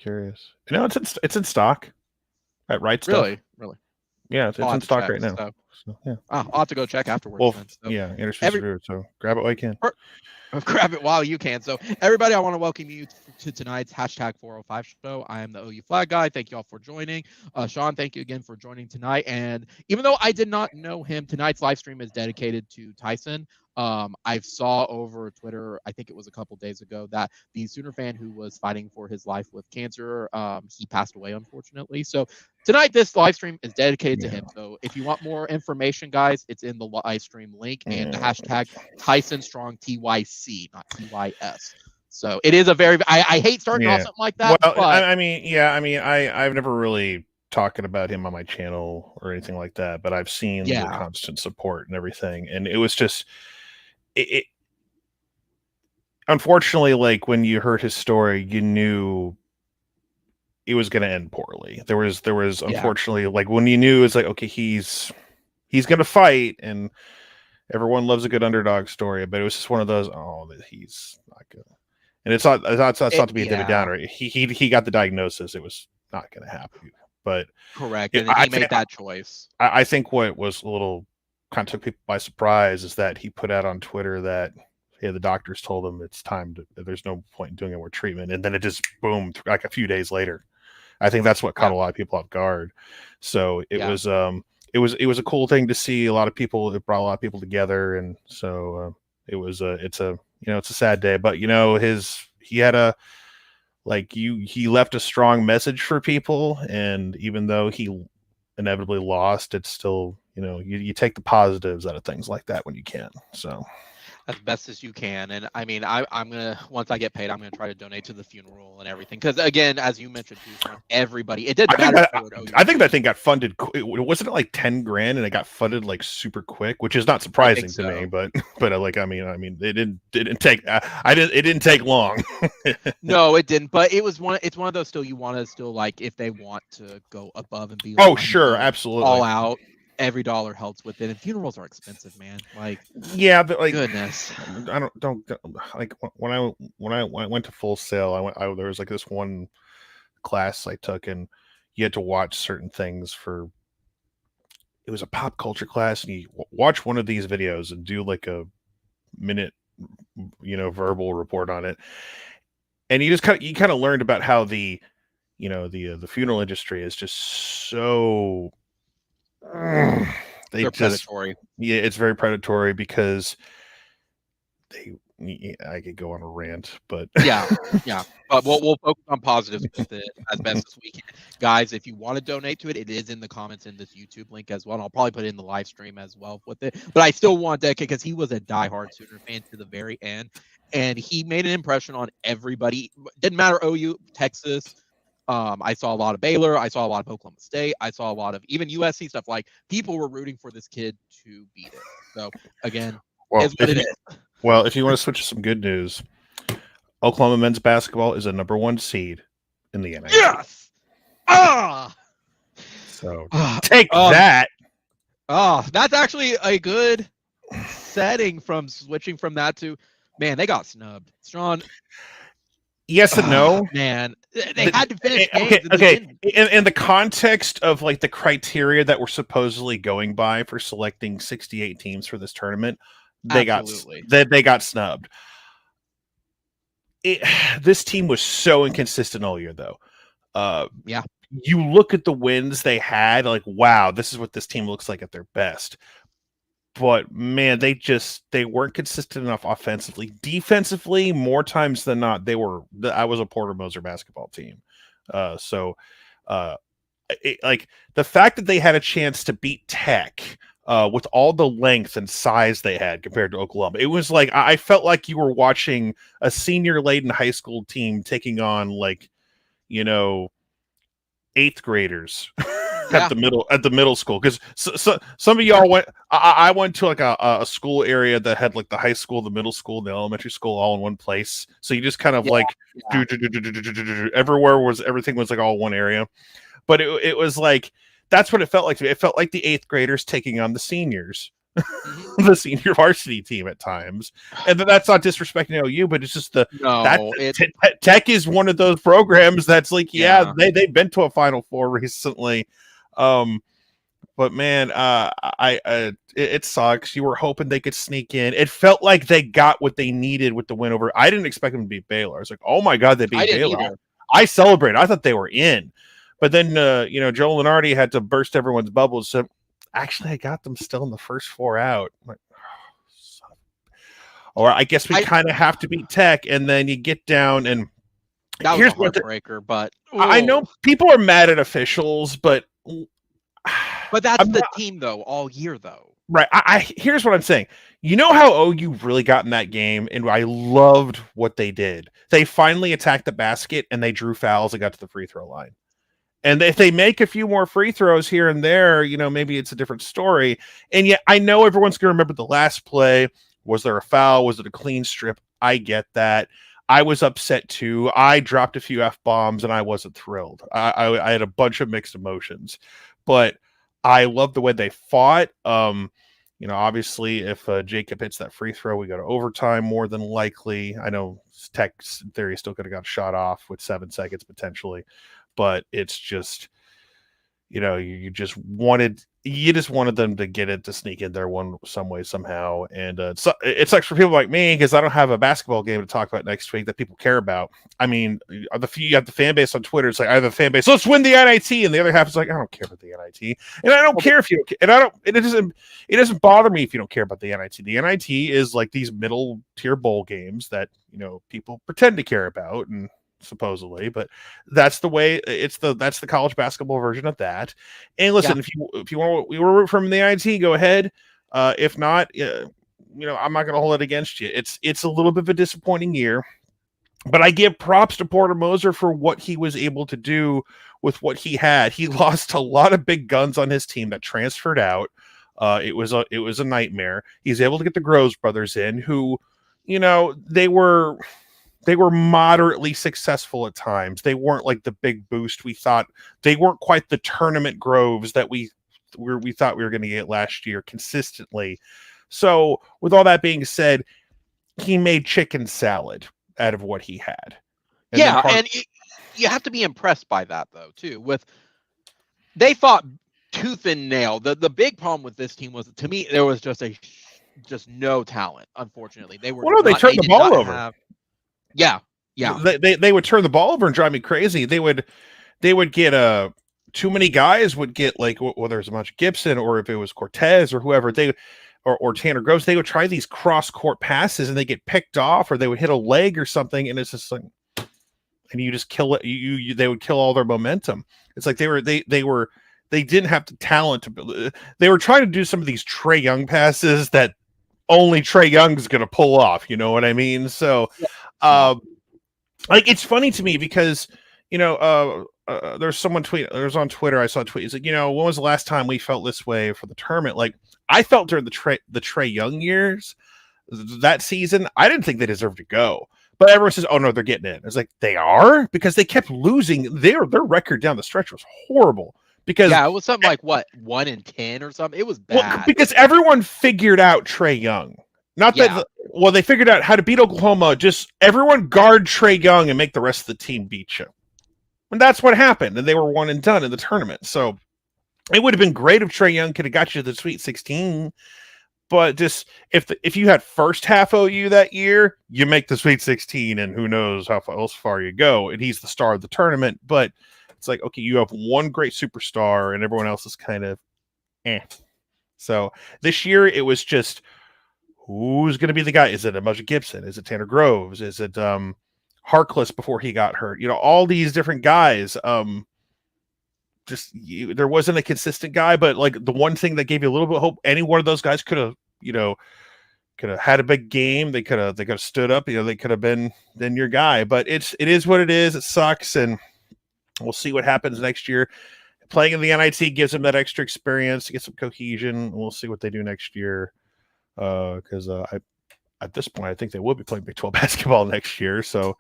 curious. No, it's in stock at Right Stuff. Really. Yeah, it's in stock right now. So, yeah. I'll have to go check afterwards. Well, then. So, yeah, interesting. So grab it while you can. Grab it while you can. So, everybody, I want to welcome you to tonight's Hashtag405 show. I am the OU Flag Guy. Thank you all for joining. Sean, thank you again for joining tonight. And even though I did not know him, tonight's live stream is dedicated to Tyson. I saw over Twitter, I think it was a couple days ago, that the Sooner fan who was fighting for his life with cancer, he passed away, unfortunately. So tonight, this live stream is dedicated to him. So if you want more information, guys, it's in the live stream link and the hashtag Tyson Strong TYC, not TYS. So it is a very, I hate starting off something like that. Well, but... I've never really talking about him on my channel or anything like that, but I've seen the constant support and everything. And it was just, it unfortunately, like when you heard his story, you knew it was going to end poorly. There was unfortunately, like when you knew it's like, okay, he's going to fight, and everyone loves a good underdog story, but it was just one of those, that he's not good. And it's not to be a David Downer. He got the diagnosis. It was not going to happen, but correct. And he made that choice. I think what was a little kind of took people by surprise is that he put out on Twitter that, the doctors told him it's time there's no point in doing any more treatment. And then it just boom, like a few days later. I think that's what caught a lot of people off guard. So it was a cool thing to see. A lot of people, it brought a lot of people together. And so it's a sad day, but he had he left a strong message for people. And even though he inevitably lost, it's still, you take the positives out of things like that when you can. So as best as you can. And I mean, I'm gonna, once I get paid, I'm gonna try to donate to the funeral and everything, because again, as you mentioned, everybody, it didn't matter. I think that thing got funded. Wasn't it like 10 grand and it got funded like super quick, which is not surprising to me, but it didn't take long. No, it didn't, but it's one of those, still, you want to still, like, if they want to go above and beyond, sure, absolutely, all out, every dollar helps with it. And funerals are expensive, man. Like, yeah, but like, goodness, I don't like when I went to Full Sail. There was like this one class I took, and you had to watch certain things it was a pop culture class, and you watch one of these videos and do like a minute, verbal report on it. And you kind of learned about how the funeral industry is just so they're predatory. Yeah, it's very predatory because I could go on a rant, but yeah. But we'll focus on positives with it as best as we can, guys. If you want to donate to it, it is in the comments in this YouTube link as well. And I'll probably put it in the live stream as well with it. But I still want that, because he was a diehard Sooner fan to the very end, and he made an impression on everybody. Didn't matter OU, Texas. I saw a lot of Baylor. I saw a lot of Oklahoma State. I saw a lot of even USC stuff. Like, people were rooting for this kid to beat it. So again, if you want to switch to some good news, Oklahoma men's basketball is a #1 seed in the NIT. Yes. So take that. That's actually a good setting from switching from that to, man, they got snubbed. Sean. Yes and no, man. They had to finish games. Okay. In the context of like the criteria that we're supposedly going by for selecting 68 teams for this tournament, they got snubbed. This team was so inconsistent all year, though. You look at the wins they had, like, wow, this is what this team looks like at their best. But man, they weren't consistent enough offensively. Defensively, more times than not, I was a Porter Moser basketball team. Like the fact that they had a chance to beat Tech with all the length and size they had compared to Oklahoma, it was like, I felt like you were watching a senior-laden high school team taking on, like, 8th graders. At the middle school, because so some of y'all went. I went to like a school area that had like the high school, the middle school, the elementary school all in one place. So you just kind of everything was like all one area. But it was like, that's what it felt like to me. It felt like the 8th graders taking on the seniors. Mhm. the senior varsity team at times. And that's not disrespecting OU, but it's just No, Tech is one of those programs that's like, Yeah. they've been to a Final Four recently. But man, it sucks. You were hoping they could sneak in. It felt like they got what they needed with the win over. I didn't expect them to beat Baylor. I was like, oh my god, they I beat didn't Baylor. either. I celebrated. I thought they were in. But then, Joe Lenardi had to burst everyone's bubbles. So actually, I got them still in the first 4 out. I'm like, or I guess we kind of have to beat Tech, and then you get down and that was a heartbreaker. But I know people are mad at officials, but that's the team though all year though. Right. Here's what I'm saying. You know how OU really got in that game, and I loved what they did. They finally attacked the basket and they drew fouls and got to the free throw line. And if they make a few more free throws here and there, maybe it's a different story. And yet I know everyone's going to remember the last play. Was there a foul? Was it a clean strip? I get that. I was upset too. I dropped a few F-bombs and I wasn't thrilled. I had a bunch of mixed emotions, but I love the way they fought. Obviously, if Jacob hits that free throw, we go to overtime more than likely. I know Tech's theory still could have got shot off with 7 seconds potentially, but it's just, you just wanted them to get it to sneak in there some way somehow. And it sucks for people like me because I don't have a basketball game to talk about next week that people care about. I mean, you have the fan base on Twitter. It's like I have a fan base, let's win the NIT, and the other half is like, I don't care about the NIT, and I don't care if you don't. And I don't. It doesn't bother me if you don't care about the NIT. The NIT is like these middle tier bowl games that people pretend to care about and supposedly, but that's the way that's the college basketball version of that. And listen, if you want we were from the NIT, go ahead. If not, I'm not going to hold it against you. It's a little bit of a disappointing year, but I give props to Porter Moser for what he was able to do with what he had. He lost a lot of big guns on his team that transferred out. It was a nightmare. He's able to get the Groves brothers in, who, they were moderately successful at times. They weren't like the big boost we thought. They weren't quite the tournament Groves that we thought we were going to get last year consistently. So with all that being said, he made chicken salad out of what he had. And you have to be impressed by that though too. They fought tooth and nail. The big problem with this team was, to me, there was just no talent. Unfortunately, they turned the ball over. Yeah. They would turn the ball over and drive me crazy. They would get too many guys would get, like, whether it's a bunch of Gibson or if it was Cortez or whoever, or Tanner Groves, they would try these cross court passes and they get picked off, or they would hit a leg or something, and it's just like, and you just kill it. They would kill all their momentum. It's like they didn't have the talent to. They were trying to do some of these Trae Young passes that only Trae Young's going to pull off. You know what I mean? So. Like, it's funny to me because there's someone there's on Twitter, I saw a tweet. It's like, when was the last time we felt this way for the tournament? Like, I felt during the Trae Young years that season, I didn't think they deserved to go, but everyone says, oh no, they're getting in. It's like, they are, because they kept losing. Their record down the stretch was horrible. Because it was something like 1-10 or something. It was bad. Well, because everyone figured out Trae Young. Not that, they figured out how to beat Oklahoma. Just everyone guard Trae Young and make the rest of the team beat you. And that's what happened. And they were one and done in the tournament. So it would have been great if Trae Young could have got you to the Sweet 16. But just if you had first half OU that year, you make the Sweet 16, and who knows how far you go. And he's the star of the tournament. But it's like, okay, you have one great superstar and everyone else is kind of eh. So this year it was just, who's going to be the guy? Is it Emoji Gibson? Is it Tanner Groves? Is it Harkless before he got hurt? All these different guys. There wasn't a consistent guy, but like the one thing that gave you a little bit of hope, any one of those guys could have had a big game. They could have stood up. They could have been your guy. But it is what it is. It sucks, and we'll see what happens next year. Playing in the NIT gives them that extra experience to get some cohesion. We'll see what they do next year. Because at this point, I think they will be playing Big 12 basketball next year. So,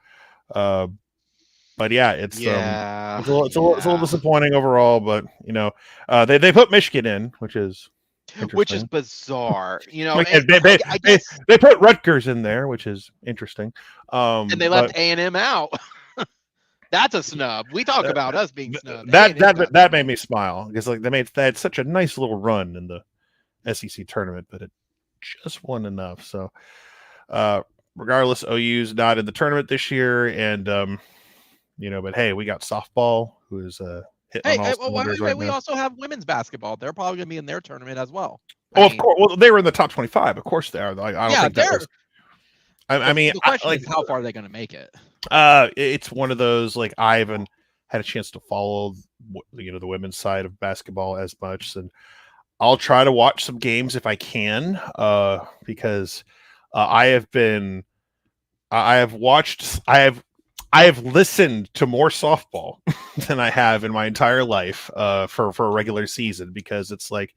but yeah, it's a little disappointing overall. But they put Michigan in, which is which is Interesting. bizarre. You know, Like, and I they guess, they put Rutgers in there, which is interesting. and they But left A&M out. That's a snub. We talk uh, about us being snubbed. that A&M got that made snubbed. me smile because like they had such a nice little run in the SEC tournament, but it just wasn't enough. So, regardless, OU's not in the tournament this year, and but hey, we got softball who is hitting Hey, on all well, wait, cylinders wait, right we now. also have women's basketball. They're probably going to be in their tournament as well. I Oh, of mean, course. Well, they were in the top 25. Of course they are. I don't yeah, think that they're was. I mean, the question is how far are they going to make it? it's one of those like I haven't had a chance to follow the women's side of basketball as much, and I'll try to watch some games if I can, because I have been I have watched I have listened to more softball than I have in my entire life for a regular season, because it's like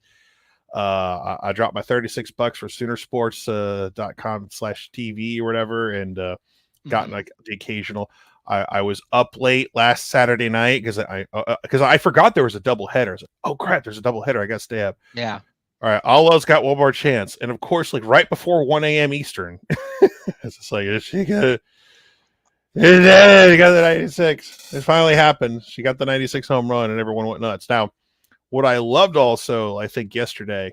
I dropped my $36 for Soonersports.com/TV or whatever, and gotten like the occasional. I was up late last Saturday night because I forgot there was a double header. I was like, oh crap, there's a double header. I got to stay up. Yeah. All right, Alo's got one more chance, and of course, like right before 1 a.m. Eastern, it's just like she got the 96. It finally happened. She got the 96 home run, and everyone went nuts. Now, what I loved also, I think yesterday,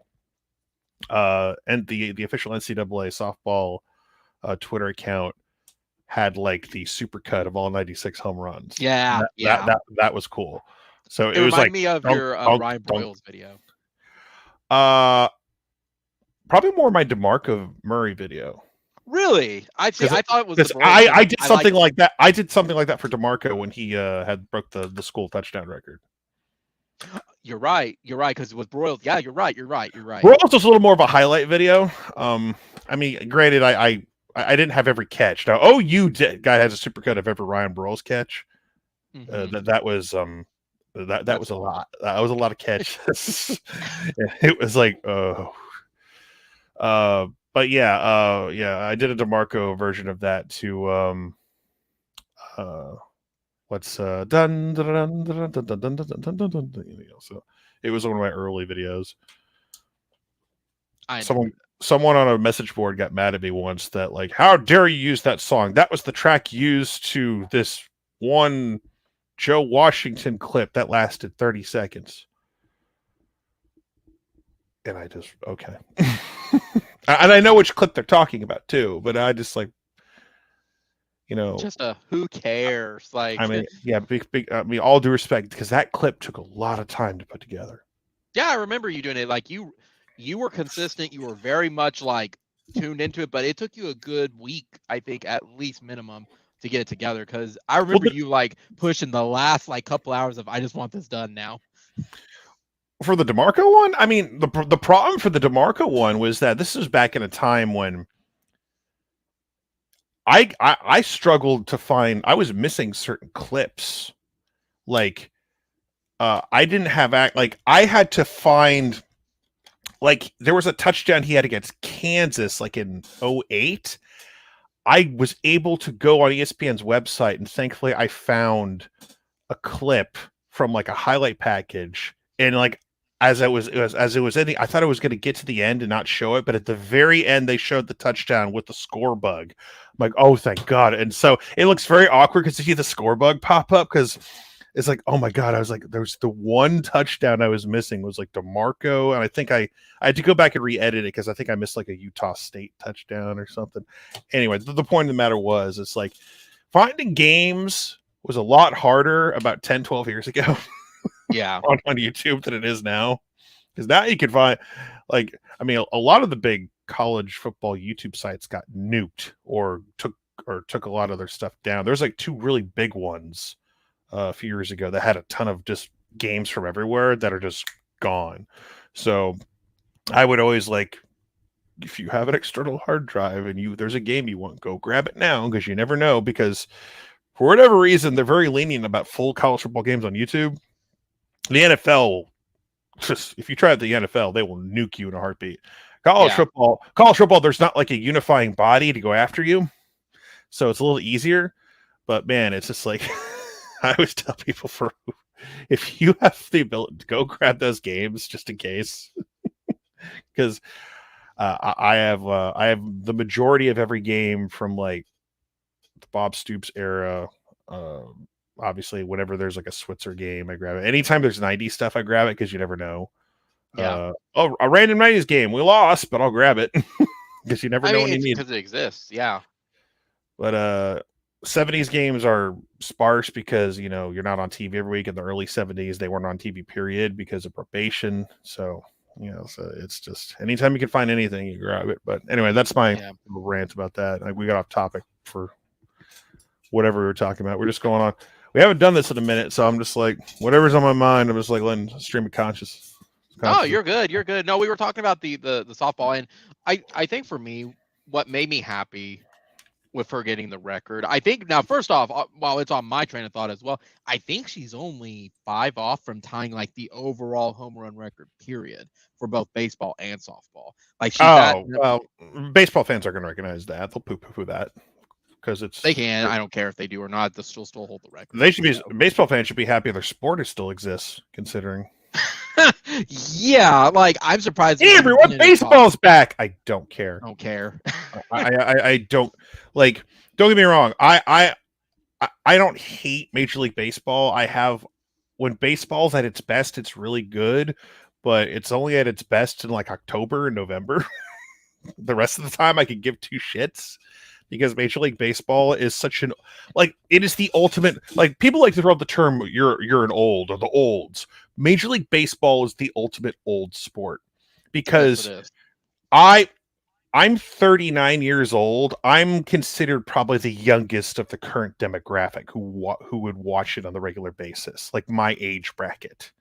and the official NCAA softball Twitter account had like the supercut of all 96 home runs. Yeah. That was cool. So It it was reminded like me of dunk, your dunk, Ryan dunk. Broyles video. Probably more my DeMarco Murray video. Really? I see. I thought it was the Because Broyles I video. did something like that. I did something like that for DeMarco when he had broke the school touchdown record. You're right. You're right. Because with Broyles, yeah, you're right. Broyles was a little more of a highlight video. I mean, granted, I didn't have every catch. Now, guy has a supercut of every Ryan Broyles catch. That was was a lot. That was a lot of catches. It was like, but yeah, I did a DeMarco version of that to what's dun dun dun dun dun dun dun dun dun dun dun. So it was one of my early videos. Someone on a message board got mad at me once that like, how dare you use that song? That was the track used to this one Joe Washington clip that lasted 30 seconds. And I just, okay. And I know which clip they're talking about too, but I just like, just who cares? Like, I mean, yeah, I mean, all due respect, because that clip took a lot of time to put together. Yeah, I remember you doing it. Like you were consistent. You were very much like tuned into it, but it took you a good week, I think, at least minimum, to get it together. Because I remember you like pushing the last like couple hours of I just want this done now. For the DeMarco one, I mean, the problem for the DeMarco one was that this was back in a time when I struggled to find. I was missing certain clips, like I didn't have like I had to find. Like there was a touchdown he had against Kansas, like in 2008. I was able to go on ESPN's website, and thankfully I found a clip from like a highlight package, and like as it was ending, I thought I was going to get to the end and not show it, but at the very end they showed the touchdown with the score bug. I'm like, oh, thank God! And so it looks very awkward because you see the score bug pop up because it's like, oh my God, I was like, there's the one touchdown I was missing was like DeMarco, and I think I had to go back and re-edit it because I think I missed like a Utah State touchdown or something. Anyway, the point of the matter was, it's like finding games was a lot harder about 10, 12 years ago. Yeah. on YouTube than it is now. Because now you can find, like, I mean, a lot of the big college football YouTube sites got nuked or took a lot of their stuff down. There's like two really big ones a few years ago that had a ton of just games from everywhere that are just gone. So I would always like, if you have an external hard drive and there's a game you want, go grab it now, because you never know. Because for whatever reason, they're very lenient about full college football games on YouTube. The NFL, just if you try out the NFL, they will nuke you in a heartbeat. College football, there's not like a unifying body to go after you, so it's a little easier. But man, it's just like I always tell people, if you have the ability to go grab those games just in case, because I have the majority of every game from like the Bob Stoops era. Obviously, whenever there's like a Switzer game, I grab it. Anytime there's 90s stuff, I grab it because you never know. Yeah. A random 90s game, we lost, but I'll grab it because you never I know mean, when you it's need. because it exists. Yeah. But 70s games are sparse because you're not on TV every week. In the early 70s, they weren't on TV period because of probation. So so it's just anytime you can find anything, you grab it. But anyway, that's my little rant about that. We got off topic for whatever we were talking about. We're just going on. We haven't done this in a minute, so I'm just like whatever's on my mind. I'm just like letting stream of conscious. Oh, you're good. You're good. No, we were talking about the softball, and I think for me, what made me happy with her getting the record, I think now first off, while it's on my train of thought as well, I think she's only 5 off from tying like the overall home run record period for both baseball and softball. Like she's well, baseball fans are going to recognize that. They'll poo that because they can. I don't care if they do or not. They'll still hold the record. They should be. Baseball fans should be happy their sport still exists, considering. Yeah, like I'm surprised. Hey everyone, baseball's back. I don't care. Don't care. I don't like. Don't get me wrong. I don't hate Major League Baseball. When baseball's at its best, it's really good, but it's only at its best in like October and November. The rest of the time, I could give two shits. Because Major League Baseball is such an it is the ultimate, like people like to throw out the term you're an old or the olds. Major League Baseball is the ultimate old sport because I'm 39 years old. I'm considered probably the youngest of the current demographic who would watch it on the regular basis, like my age bracket.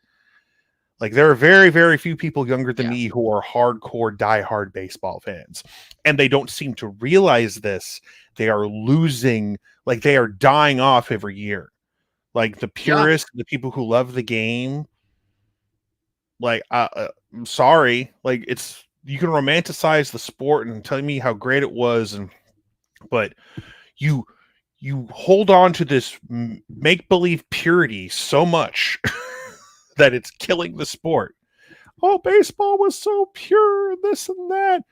Like there are very, very few people younger than me who are hardcore, diehard baseball fans. And they don't seem to realize this. They are losing, like they are dying off every year. Like the purists, the people who love the game. Like, I'm sorry. Like you can romanticize the sport and tell me how great it was. But you hold on to this make-believe purity so much that it's killing the sport. Oh, baseball was so pure, this and that.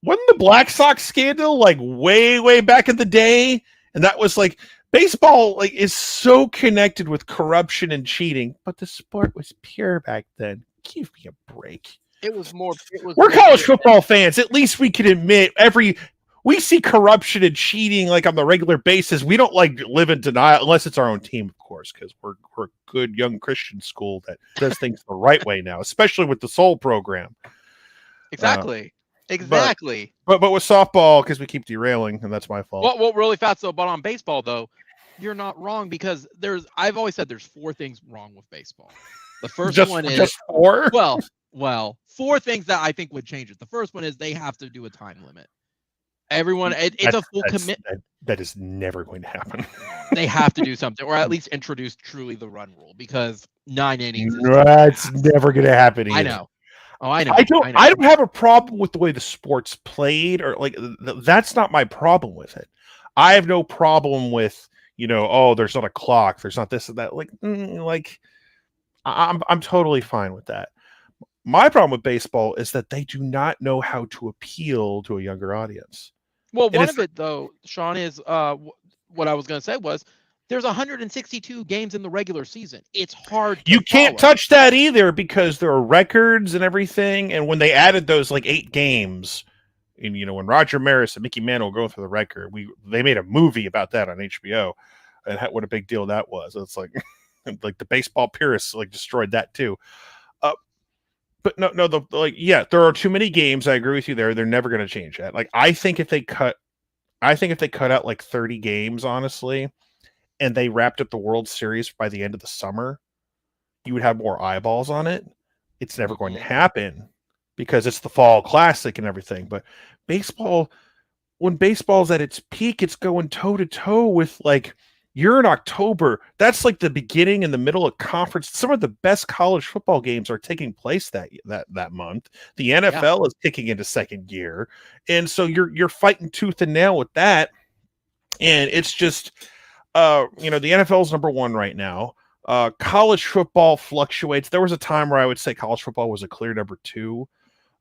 Wasn't the Black Sox scandal like way, way back in the day? And that was like baseball is so connected with corruption and cheating, but the sport was pure back then. Give me a break. We're college football fans. At least we can admit we see corruption and cheating like on the regular basis. We don't like live in denial unless it's our own team, of course, because we're a good young Christian school that does things the right way now, especially with the Soul program. Exactly. But with softball, because we keep derailing, and that's my fault. Well, really fast though. But on baseball though, you're not wrong because I've always said there's 4 things wrong with baseball. The first one is just 4. Well, 4 things that I think would change it. The first one is they have to do a time limit. Everyone, it's a full commitment. That is never going to happen. They have to do something, or at least introduce truly the run rule, because 9 innings. That's never going to happen either. I know. Oh, I know. I don't have a problem with the way the sport's played, or like that's not my problem with it. I have no problem with there's not a clock, there's not this and that. I'm totally fine with that. My problem with baseball is that they do not know how to appeal to a younger audience. Well, one of it though, Sean, is what I was going to say was there's 162 games in the regular season. It's hard. You can't touch that either because there are records and everything. And when they added those 8 games, and when Roger Maris and Mickey Mantle were going through the record, they made a movie about that on HBO, and what a big deal that was. It's like the baseball purists destroyed that too. But no, there are too many games. I agree with you there. They're never going to change that. I think if they cut out 30 games, honestly, and they wrapped up the World Series by the end of the summer, you would have more eyeballs on it. It's never going to happen because it's the fall classic and everything. But when baseball's at its peak, it's going toe to toe with you're in October. That's the beginning and the middle of conference. Some of the best college football games are taking place that month. The NFL is kicking into second gear. And so you're fighting tooth and nail with that. And it's just, the NFL is number 1 right now. College football fluctuates. There was a time where I would say college football was a clear number 2.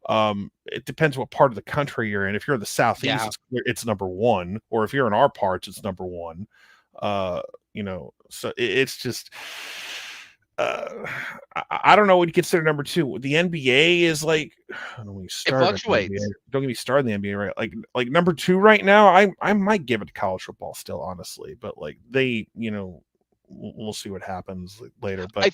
It depends what part of the country you're in. If you're in the southeast, it's number one, or if you're in our parts, it's number one. So it's just I don't know what you consider number two. The NBA is like, I don't know when you start. It fluctuates. Don't get me started in the NBA, right? Like number two right now. I might give it to college football still, honestly, but like they, we'll see what happens later. But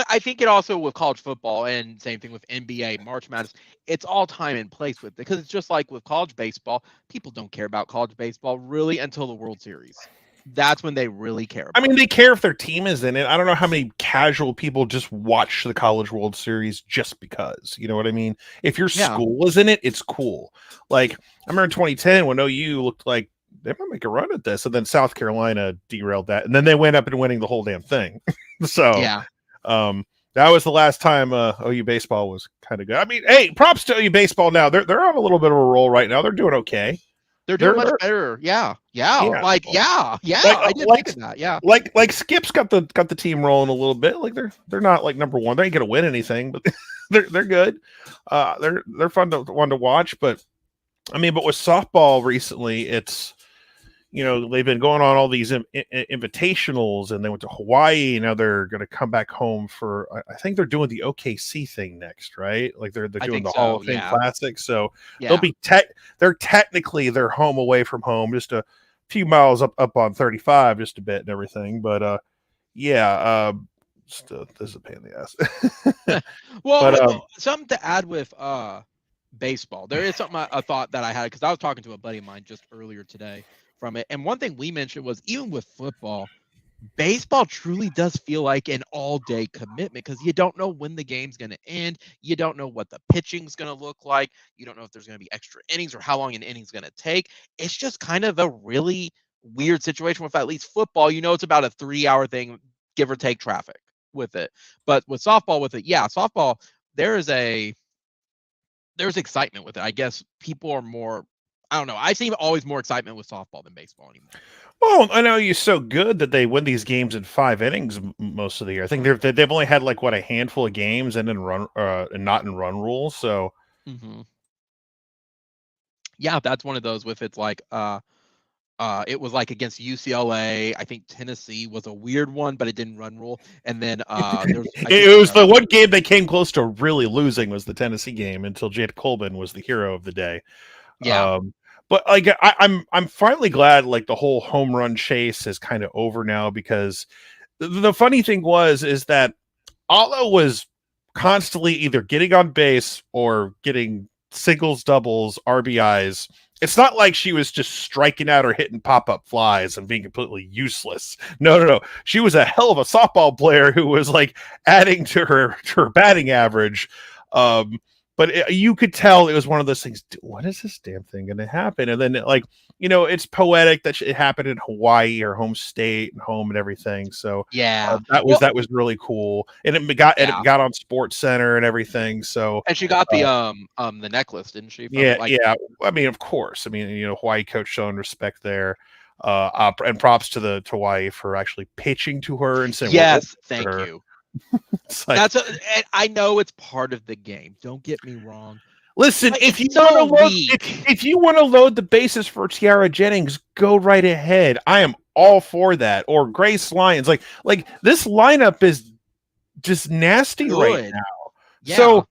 I think it also with college football, and same thing with NBA, March Madness, it's all time and place with it, because it's just like with college baseball. People don't care about college baseball really until the World Series. That's when they really care about they care if their team is in it. I don't know how many casual people just watch the College World Series just because. You know what I mean? If your school is in it, it's cool. Like, I remember in 2010 when OU looked like they might make a run at this, and then South Carolina derailed that, and then they went up and winning the whole damn thing. So, that was the last time OU baseball was kind of good. Hey, props to OU baseball now. They're on a little bit of a roll right now. They're doing okay. They're doing much better. Yeah. I didn't think of that. Yeah. Like Skip's got the team rolling a little bit. Like they're not like number one. They ain't gonna win anything, but they're good. They're fun to watch. But but with softball recently, it's they've been going on all these invitationals, and they went to Hawaii. Now they're going to come back home for, I think they're doing the OKC thing next, right? Like they're doing the Hall of Fame Classic. So they'll be they're technically they're home away from home, just a few miles up on 35, just a bit and everything. But this is a pain in the ass. Well, something to add with baseball. There is something I thought that I had, because I was talking to a buddy of mine just earlier today from it, and one thing we mentioned was, even with football, baseball truly does feel like an all-day commitment, because you don't know when the game's going to end. You don't know what the pitching's going to look like. You don't know if there's going to be extra innings or how long an inning's going to take. It's just kind of a really weird situation with at least football. It's about a 3-hour thing, give or take traffic with it. But with softball, softball, there's excitement with it. I guess people are more, I don't know. I see always more excitement with softball than baseball anymore. Well, I know you're so good that they win these games in 5 innings most of the year. I think they've only had like a handful of games and not in run rules. So, yeah, that's one of those with it's like it was like against UCLA. I think Tennessee was a weird one, but it didn't run rule. And then it was the one game they came close to really losing was the Tennessee game, until Jade Colbin was the hero of the day. Yeah. But like I'm finally glad like the whole home run chase is kind of over now, because the funny thing is that Alo was constantly either getting on base or getting singles, doubles, RBIs. It's not like she was just striking out or hitting pop-up flies and being completely useless. No. She was a hell of a softball player who was like adding to her batting average. But you could tell it was one of those things. When is this damn thing going to happen? And then, it's poetic that it happened in Hawaii, her home state and home and everything. So that was really cool, and it got on Sports Center and everything. So and she got the necklace, didn't she? Of course. Hawaii coach showing respect there. And props to Hawaii for actually pitching to her and saying, yes, thank you. Like, I know it's part of the game. Don't get me wrong. Listen, if you want to load the bases for Tiara Jennings, go right ahead. I am all for that. Or Grace Lyons. Like this lineup is just nasty right now. Yeah. So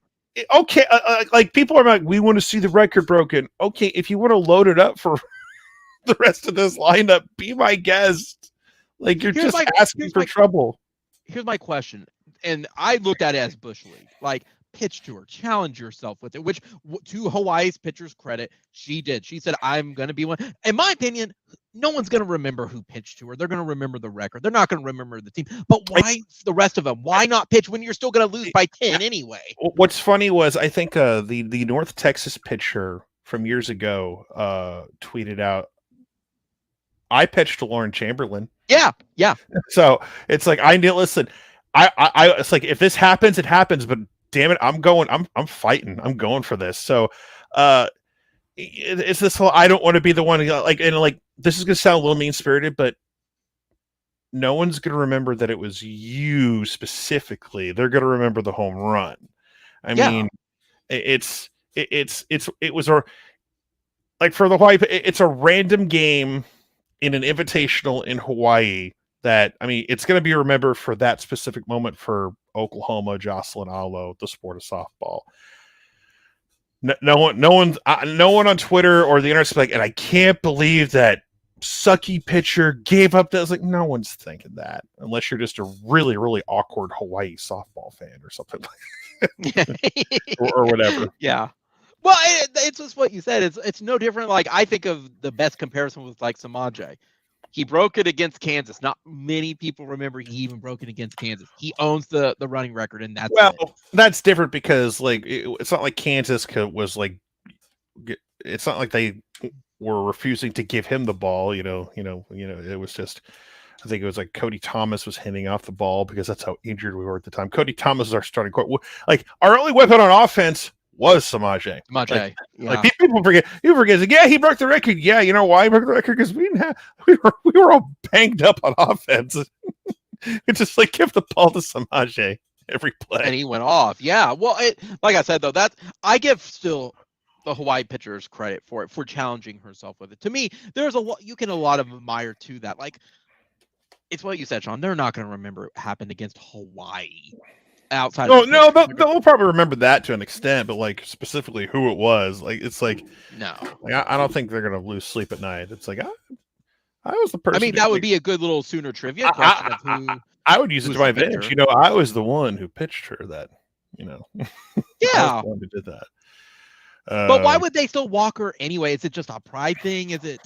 okay, like people are like, we want to see the record broken. Okay, if you want to load it up for the rest of this lineup, be my guest. Like you're just asking for trouble. Here's my question, and I looked at it as Bush League. Like, pitch to her, challenge yourself with it, which, to Hawaii's pitcher's credit, she did. She said, I'm going to be one. In my opinion, no one's going to remember who pitched to her. They're going to remember the record. They're not going to remember the team. But why the rest of them? Why not pitch when you're still going to lose by 10 anyway? What's funny was, I think the North Texas pitcher from years ago tweeted out, I pitched to Lauren Chamberlain. Yeah. So it's like, listen, I it's like, if this happens, it happens, but damn it, I'm fighting. I'm going for this. So it's this whole, I don't want to be the one this is going to sound a little mean-spirited, but no one's going to remember that it was you specifically. They're going to remember the home run. I mean, it's it was a like for the Hawaii. It's a random game in an invitational in Hawaii. That I mean, it's going to be remembered for that specific moment for Oklahoma, Jocelyn Alo, the sport of softball. No one on Twitter or the internet's like, and I can't believe that sucky pitcher gave up. That was like, no one's thinking that unless you're just a really, really awkward Hawaii softball fan or something like or whatever. Yeah. Well, it's just what you said. It's no different. Like I think of the best comparison was like Samaje. He broke it against Kansas. Not many people remember he even broke it against Kansas. He owns the running record, and that's it. That's different because like it's not like Kansas was like. It's not like they were refusing to give him the ball. It was just. I think it was like Cody Thomas was handing off the ball because that's how injured we were at the time. Cody Thomas is our starting quarterback. Like our only weapon on offense was Samaje. Like people forget. You forget. Like, yeah, he broke the record. Yeah, you know why he broke the record? Because we were all banged up on offense. It's just like give the ball to Samaje every play, and he went off. Yeah. Well, like I said though, I give still the Hawaii pitchers credit for challenging herself with it. To me, there's a lot you can admire to that. Like it's what you said, Sean. They're not going to remember what happened against Hawaii. Outside. No, they'll probably remember that to an extent, but like specifically who it was, like it's like no, like, I don't think they're gonna lose sleep at night. It's like I was the person. I mean, that would be a good little Sooner trivia question of who. I would use it to my advantage. I was the one who pitched her that. Yeah, I was the one who did that. But why would they still walk her anyway? Is it just a pride thing? Is it?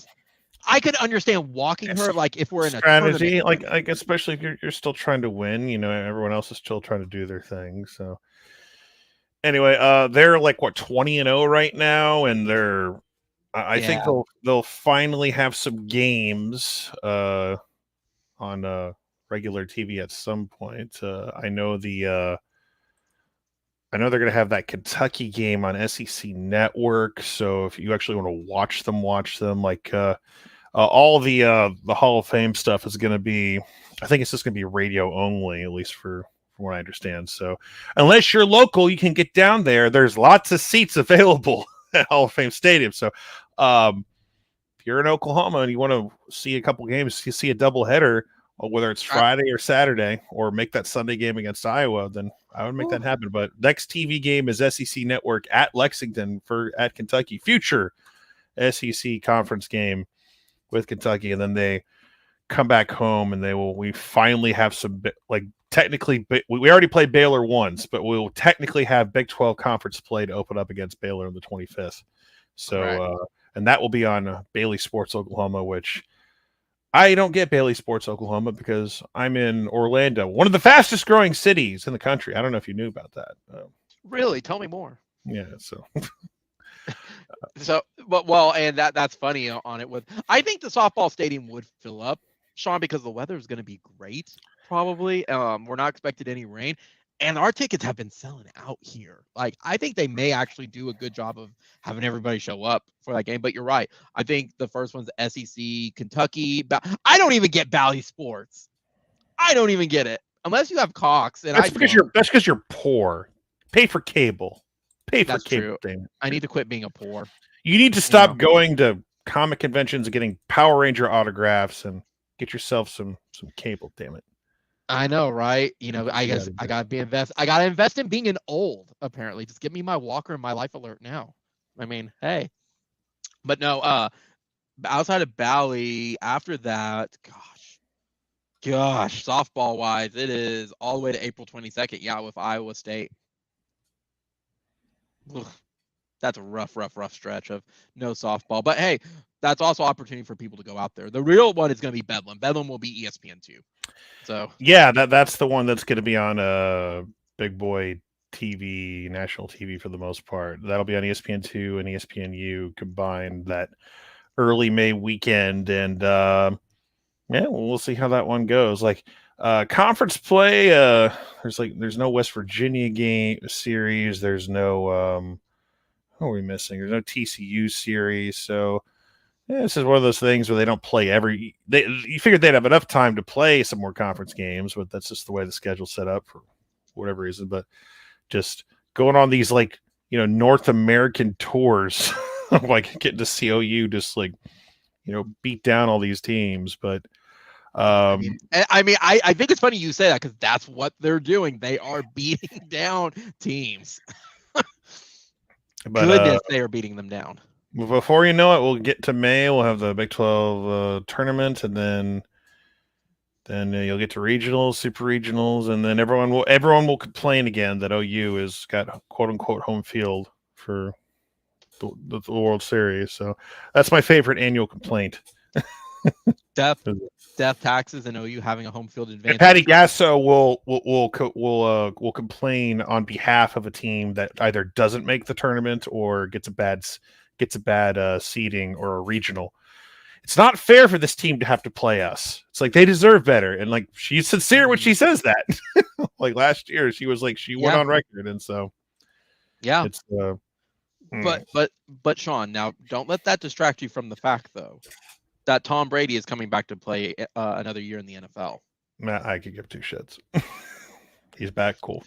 I could understand walking her, like if we're in a strategy, like especially if you're still trying to win. Everyone else is still trying to do their thing. So anyway, they're like 20-0 right now, and I think they'll finally have some games on regular TV at some point. I know they're going to have that Kentucky game on SEC Network. So if you actually want to watch them. Like all the Hall of Fame stuff is going to be, I think it's just going to be radio only, at least from what I understand. So unless you're local, you can get down there. There's lots of seats available at Hall of Fame Stadium. So if you're in Oklahoma and you want to see a couple games, you see a doubleheader, whether it's Friday or Saturday, or make that Sunday game against Iowa, then I would make that happen. But next TV game is SEC Network at Lexington at Kentucky. Future SEC conference game with Kentucky, and then they come back home and we finally have some technically we already played Baylor once, but we'll technically have Big 12 conference play to open up against Baylor on the 25th. So and that will be on Bailey Sports Oklahoma, which I don't get Bailey Sports Oklahoma because I'm in Orlando, one of the fastest growing cities in the country. I don't know if you knew about that. Really? Tell me more. Yeah. So. And that's funny on it. I think the softball stadium would fill up, Sean, because the weather is going to be great. Probably. We're not expected any rain, and our tickets have been selling out here. Like, I think they may actually do a good job of having everybody show up for that game. But you're right. I think the first one's SEC, Kentucky. I don't even get Bally Sports. I don't even get it unless you have Cox. And that's because you're poor. Pay for cable. That's true. I need to quit being a poor. You need to stop going to comic conventions and getting Power Ranger autographs and get yourself some cable. Damn it! I know, right? I guess I gotta invest in being an old. Apparently, just give me my walker and my life alert now. I mean, hey, but no. Outside of Bally, after that, gosh, softball wise, it is all the way to April 22nd. Yeah, with Iowa State. Ugh, that's a rough stretch of no softball. But hey, that's also opportunity for people to go out there. The real one is going to be Bedlam. Bedlam will be ESPN2. So yeah, that's the one that's going to be on Big Boy TV, national TV for the most part. That'll be on ESPN2 and ESPNU combined that early May weekend, and we'll see how that one goes. Like conference play, there's no West Virginia game series. There's no who are we missing? There's no TCU series. So this is one of those things where they don't play you figured they'd have enough time to play some more conference games, but that's just the way the schedule's set up for whatever reason. But just going on these like North American tours, like getting to see OU just like, beat down all these teams. But I think it's funny you say that because that's what they're doing. They are beating down teams. but Goodness, they are beating them down. before you know it, we'll get to May. We'll have the Big 12 tournament, and then you'll get to regionals, super regionals, and then everyone will complain again that OU has got quote unquote home field for the World Series. So that's my favorite annual complaint. Death taxes and OU having a home field advantage. And Patty Gasso will complain on behalf of a team that either doesn't make the tournament or gets a bad seeding or a regional. It's not fair for this team to have to play us. It's like they deserve better. And like she's sincere when she says that. Like last year, she was like she went on record, and so it's But Sean, now don't let that distract you from the fact though that Tom Brady is coming back to play another year in the NFL. I could give two shits. He's back, cool.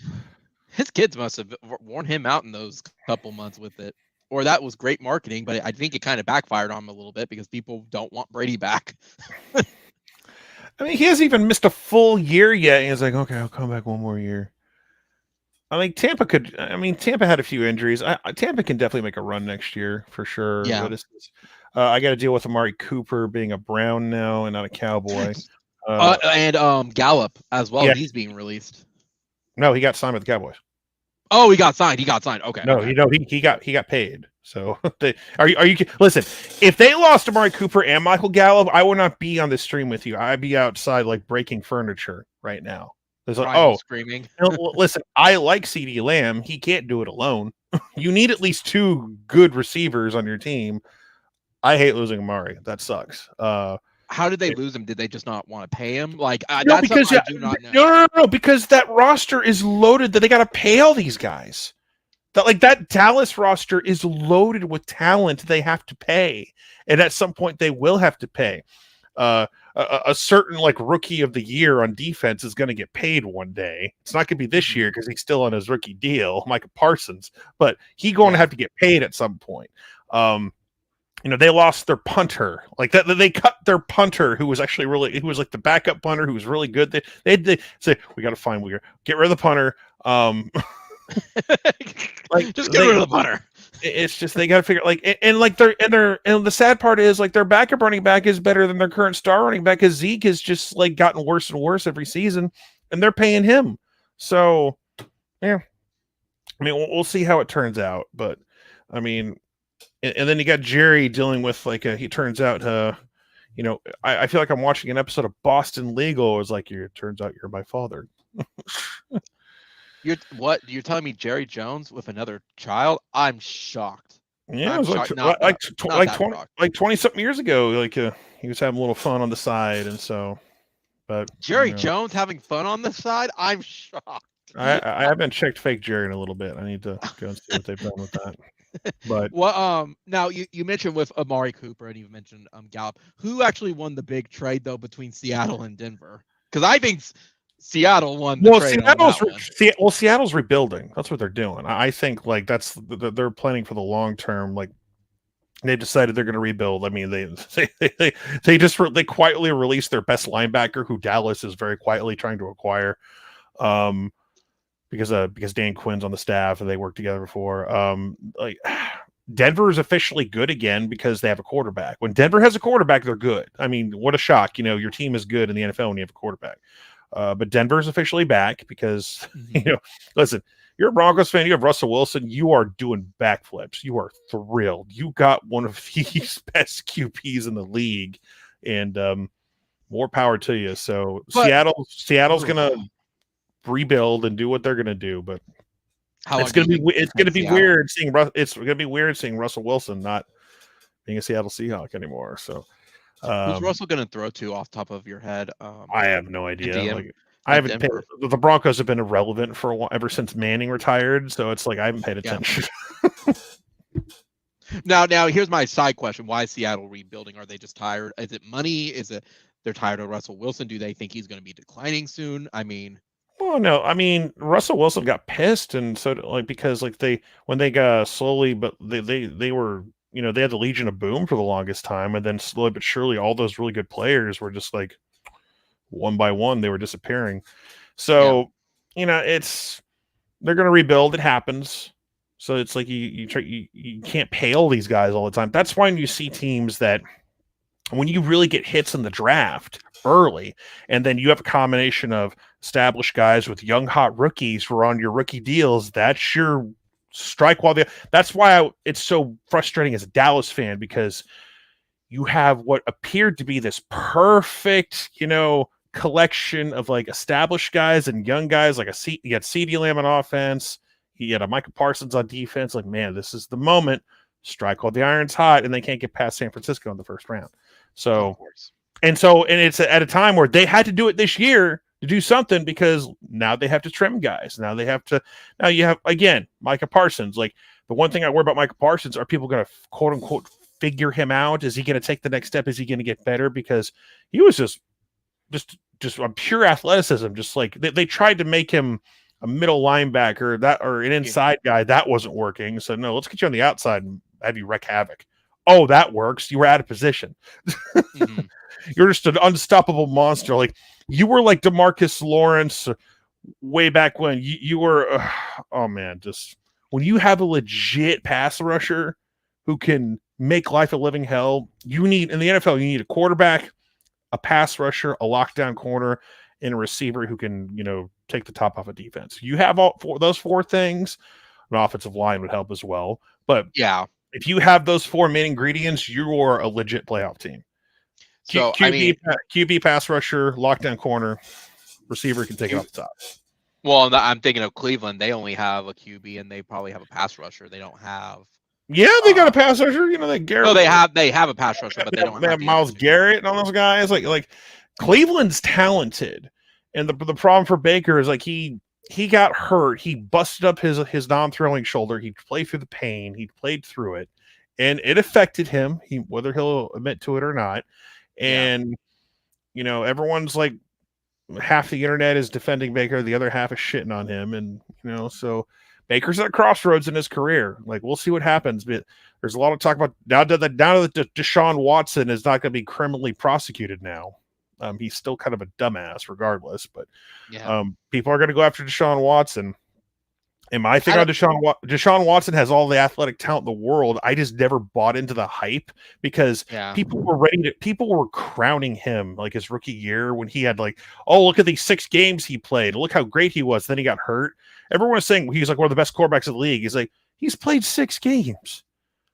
His kids must have worn him out in those couple months with it. Or that was great marketing, but I think it kind of backfired on him a little bit because people don't want Brady back. I mean, he hasn't even missed a full year yet. And he's like, okay, I'll come back one more year. I mean, Tampa had a few injuries. Tampa can definitely make a run next year for sure. Yeah. I got to deal with Amari Cooper being a Brown now and not a Cowboy. And Gallup as well. Yeah. He's being released. No, he got signed with the Cowboys. Oh, he got signed. Okay. No, okay. he got paid. So are you listen? If they lost Amari Cooper and Michael Gallup, I would not be on this stream with you. I'd be outside like breaking furniture right now. There's like, screaming. Listen, I like CeeDee Lamb. He can't do it alone. You need at least two good receivers on your team. I hate losing Amari. That sucks. How did they lose him? Did they just not want to pay him? Like no, because I do not know. No, because that roster is loaded. That they got to pay all these guys. That Dallas roster is loaded with talent. They have to pay, and at some point they will have to pay. A certain like rookie of the year on defense is going to get paid one day. It's not going to be this year because he's still on his rookie deal, Micah Parsons, but he's going to have to get paid at some point. They lost their punter like that. They cut their punter who was actually who was like the backup punter who was really good. They say we got to find get rid of the punter. Just get rid of the punter. It's just they got to figure and the sad part is like their backup running back is better than their current star running back because Zeke has just like gotten worse and worse every season, and they're paying him. So yeah, I mean we'll see how it turns out, but I mean, and then you got Jerry dealing with he turns out I feel like I'm watching an episode of Boston Legal. It's like turns out you're my father. You're telling me Jerry Jones with another child? I'm shocked. Yeah, it was like 20 something years ago. He was having a little fun on the side, and so. But Jerry Jones having fun on the side? I'm shocked. I haven't checked fake Jerry in a little bit. I need to go and see what they've done with that. But now you mentioned with Amari Cooper and you mentioned Gallup. Who actually won the big trade though between Seattle and Denver? Because I think Seattle won the trade. Seattle's rebuilding. That's what they're doing. I think they're planning for the long term. Like they've decided they're going to rebuild. I mean, they quietly released their best linebacker, who Dallas is very quietly trying to acquire, because Dan Quinn's on the staff and they worked together before. Denver is officially good again because they have a quarterback. When Denver has a quarterback, they're good. I mean, what a shock! Your team is good in the NFL when you have a quarterback. But Denver's officially back because, listen, you're a Broncos fan, you have Russell Wilson, you are doing backflips. You are thrilled. You got one of the best QPs in the league, and more power to you. So Seattle's going to rebuild and do what they're going to do, but it's going to be weird seeing Russell Wilson not being a Seattle Seahawk anymore. So who's Russell going to throw to off the top of your head? I have no idea. I haven't paid, the Broncos have been irrelevant for a while, ever since Manning retired. So it's like I haven't paid attention. Now, here's my side question: why is Seattle rebuilding? Are they just tired? Is it money? Is it they're tired of Russell Wilson? Do they think he's going to be declining soon? I mean, Well, no, I mean Russell Wilson got pissed, and so like because like when they got slowly, but they were they had the Legion of Boom for the longest time, and then slowly but surely all those really good players were just like one by one they were disappearing. So they're going to rebuild. It happens. So it's like you can't pay all these guys all the time. That's why you see teams that when you really get hits in the draft early, and then you have a combination of established guys with young hot rookies who are on your rookie deals, that's your strike while that's why it's so frustrating as a Dallas fan, because you have what appeared to be this perfect, collection of like established guys and young guys. Like you had CeeDee Lamb on offense, he had a Micah Parsons on defense. Like, man, this is the moment. Strike while the iron's hot, and they can't get past San Francisco in the first round. So, and it's at a time where they had to do it this year to do something, because now they have to trim guys. Now you have, again, Micah Parsons. Like, the one thing I worry about Micah Parsons, are people going to quote unquote figure him out? Is he going to take the next step? Is he going to get better? Because he was just on pure athleticism. Just like they tried to make him a middle linebacker or an inside guy. That wasn't working. So no, let's get you on the outside and have you wreak havoc. Oh, that works. You were out of position. Mm-hmm. You're just an unstoppable monster. Like, you were like DeMarcus Lawrence way back when. You were, oh man, just when you have a legit pass rusher who can make life a living hell, in the NFL, you need a quarterback, a pass rusher, a lockdown corner, and a receiver who can, take the top off of defense. You have those four things. An offensive line would help as well. But yeah, if you have those four main ingredients, you are a legit playoff team. So QB, pass rusher, lockdown corner, receiver can take it off the top. Well, I'm thinking of Cleveland. They only have a QB, and they probably have a pass rusher. They don't have. Yeah, they got a pass rusher. Garrett. No, they have a pass rusher, but they don't have Myles Garrett and all those guys. Like Cleveland's talented, and the problem for Baker is like he got hurt. He busted up his non-throwing shoulder. He played through the pain. He played through it, and it affected him. Whether he'll admit to it or not. And everyone's like, half the internet is defending Baker, the other half is shitting on him, and so Baker's at a crossroads in his career. Like, we'll see what happens, but there's a lot of talk about now that Deshaun Watson is not going to be criminally prosecuted now. He's still kind of a dumbass regardless, but people are going to go after Deshaun Watson. And my thing on Deshaun Watson has all the athletic talent in the world. I just never bought into the hype, because people were crowning him like his rookie year when he had like, oh, look at these 6 games he played. Look how great he was. Then he got hurt. Everyone was saying he's like one of the best quarterbacks in the league. He's like, he's played 6 games.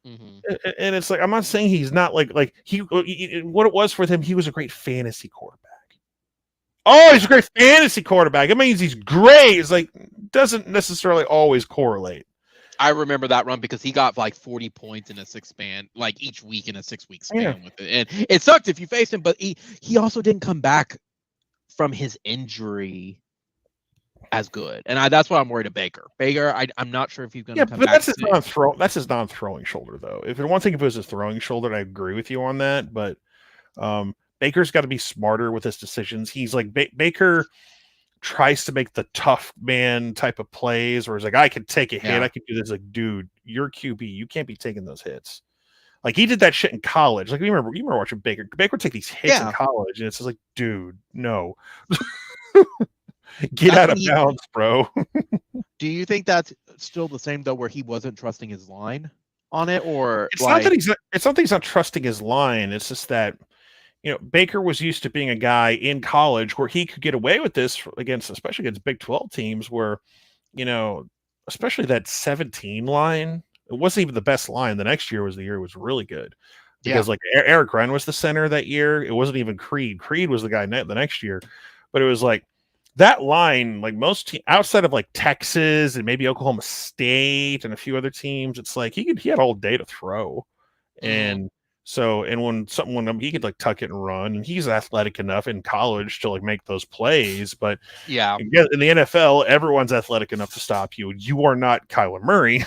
Mm-hmm. And it's like, I'm not saying he's not like what it was for him. He was a great fantasy quarterback. Oh, he's a great fantasy quarterback. It means he's great. It's like, doesn't necessarily always correlate. I remember that run because he got like 40 points in a 6-span, like each week in a 6-week span with it. And it sucked if you faced him, but he also didn't come back from his injury as good. And that's why I'm worried of Baker. I'm not sure if he's going to come back. That's his non-throwing shoulder, though. If it was his throwing shoulder, I agree with you on that. But Baker's got to be smarter with his decisions. He's like Baker tries to make the tough man type of plays, where it's like, I can take a hit, I can do this. Like, dude, you're QB, you can't be taking those hits. Like, he did that shit in college. Like, you remember watching Baker would take these hits in college, and it's just like, dude, no. Get out of bounds, bro. Do you think that's still the same though, where he wasn't trusting his line on it? Or it's not that he's not trusting his line. It's just that Baker was used to being a guy in college where he could get away with this especially against Big 12 teams where, especially that 17 line, it wasn't even the best line. The next year was the year it was really good because like Eric Wren was the center that year. It wasn't even Creed. Creed was the guy the next year, but it was like that line, like most teams outside of like Texas and maybe Oklahoma State and a few other teams, it's like he had all day to throw. And so, and when he could like tuck it and run, and he's athletic enough in college to like make those plays. But in the NFL, everyone's athletic enough to stop you. You are not Kyler Murray,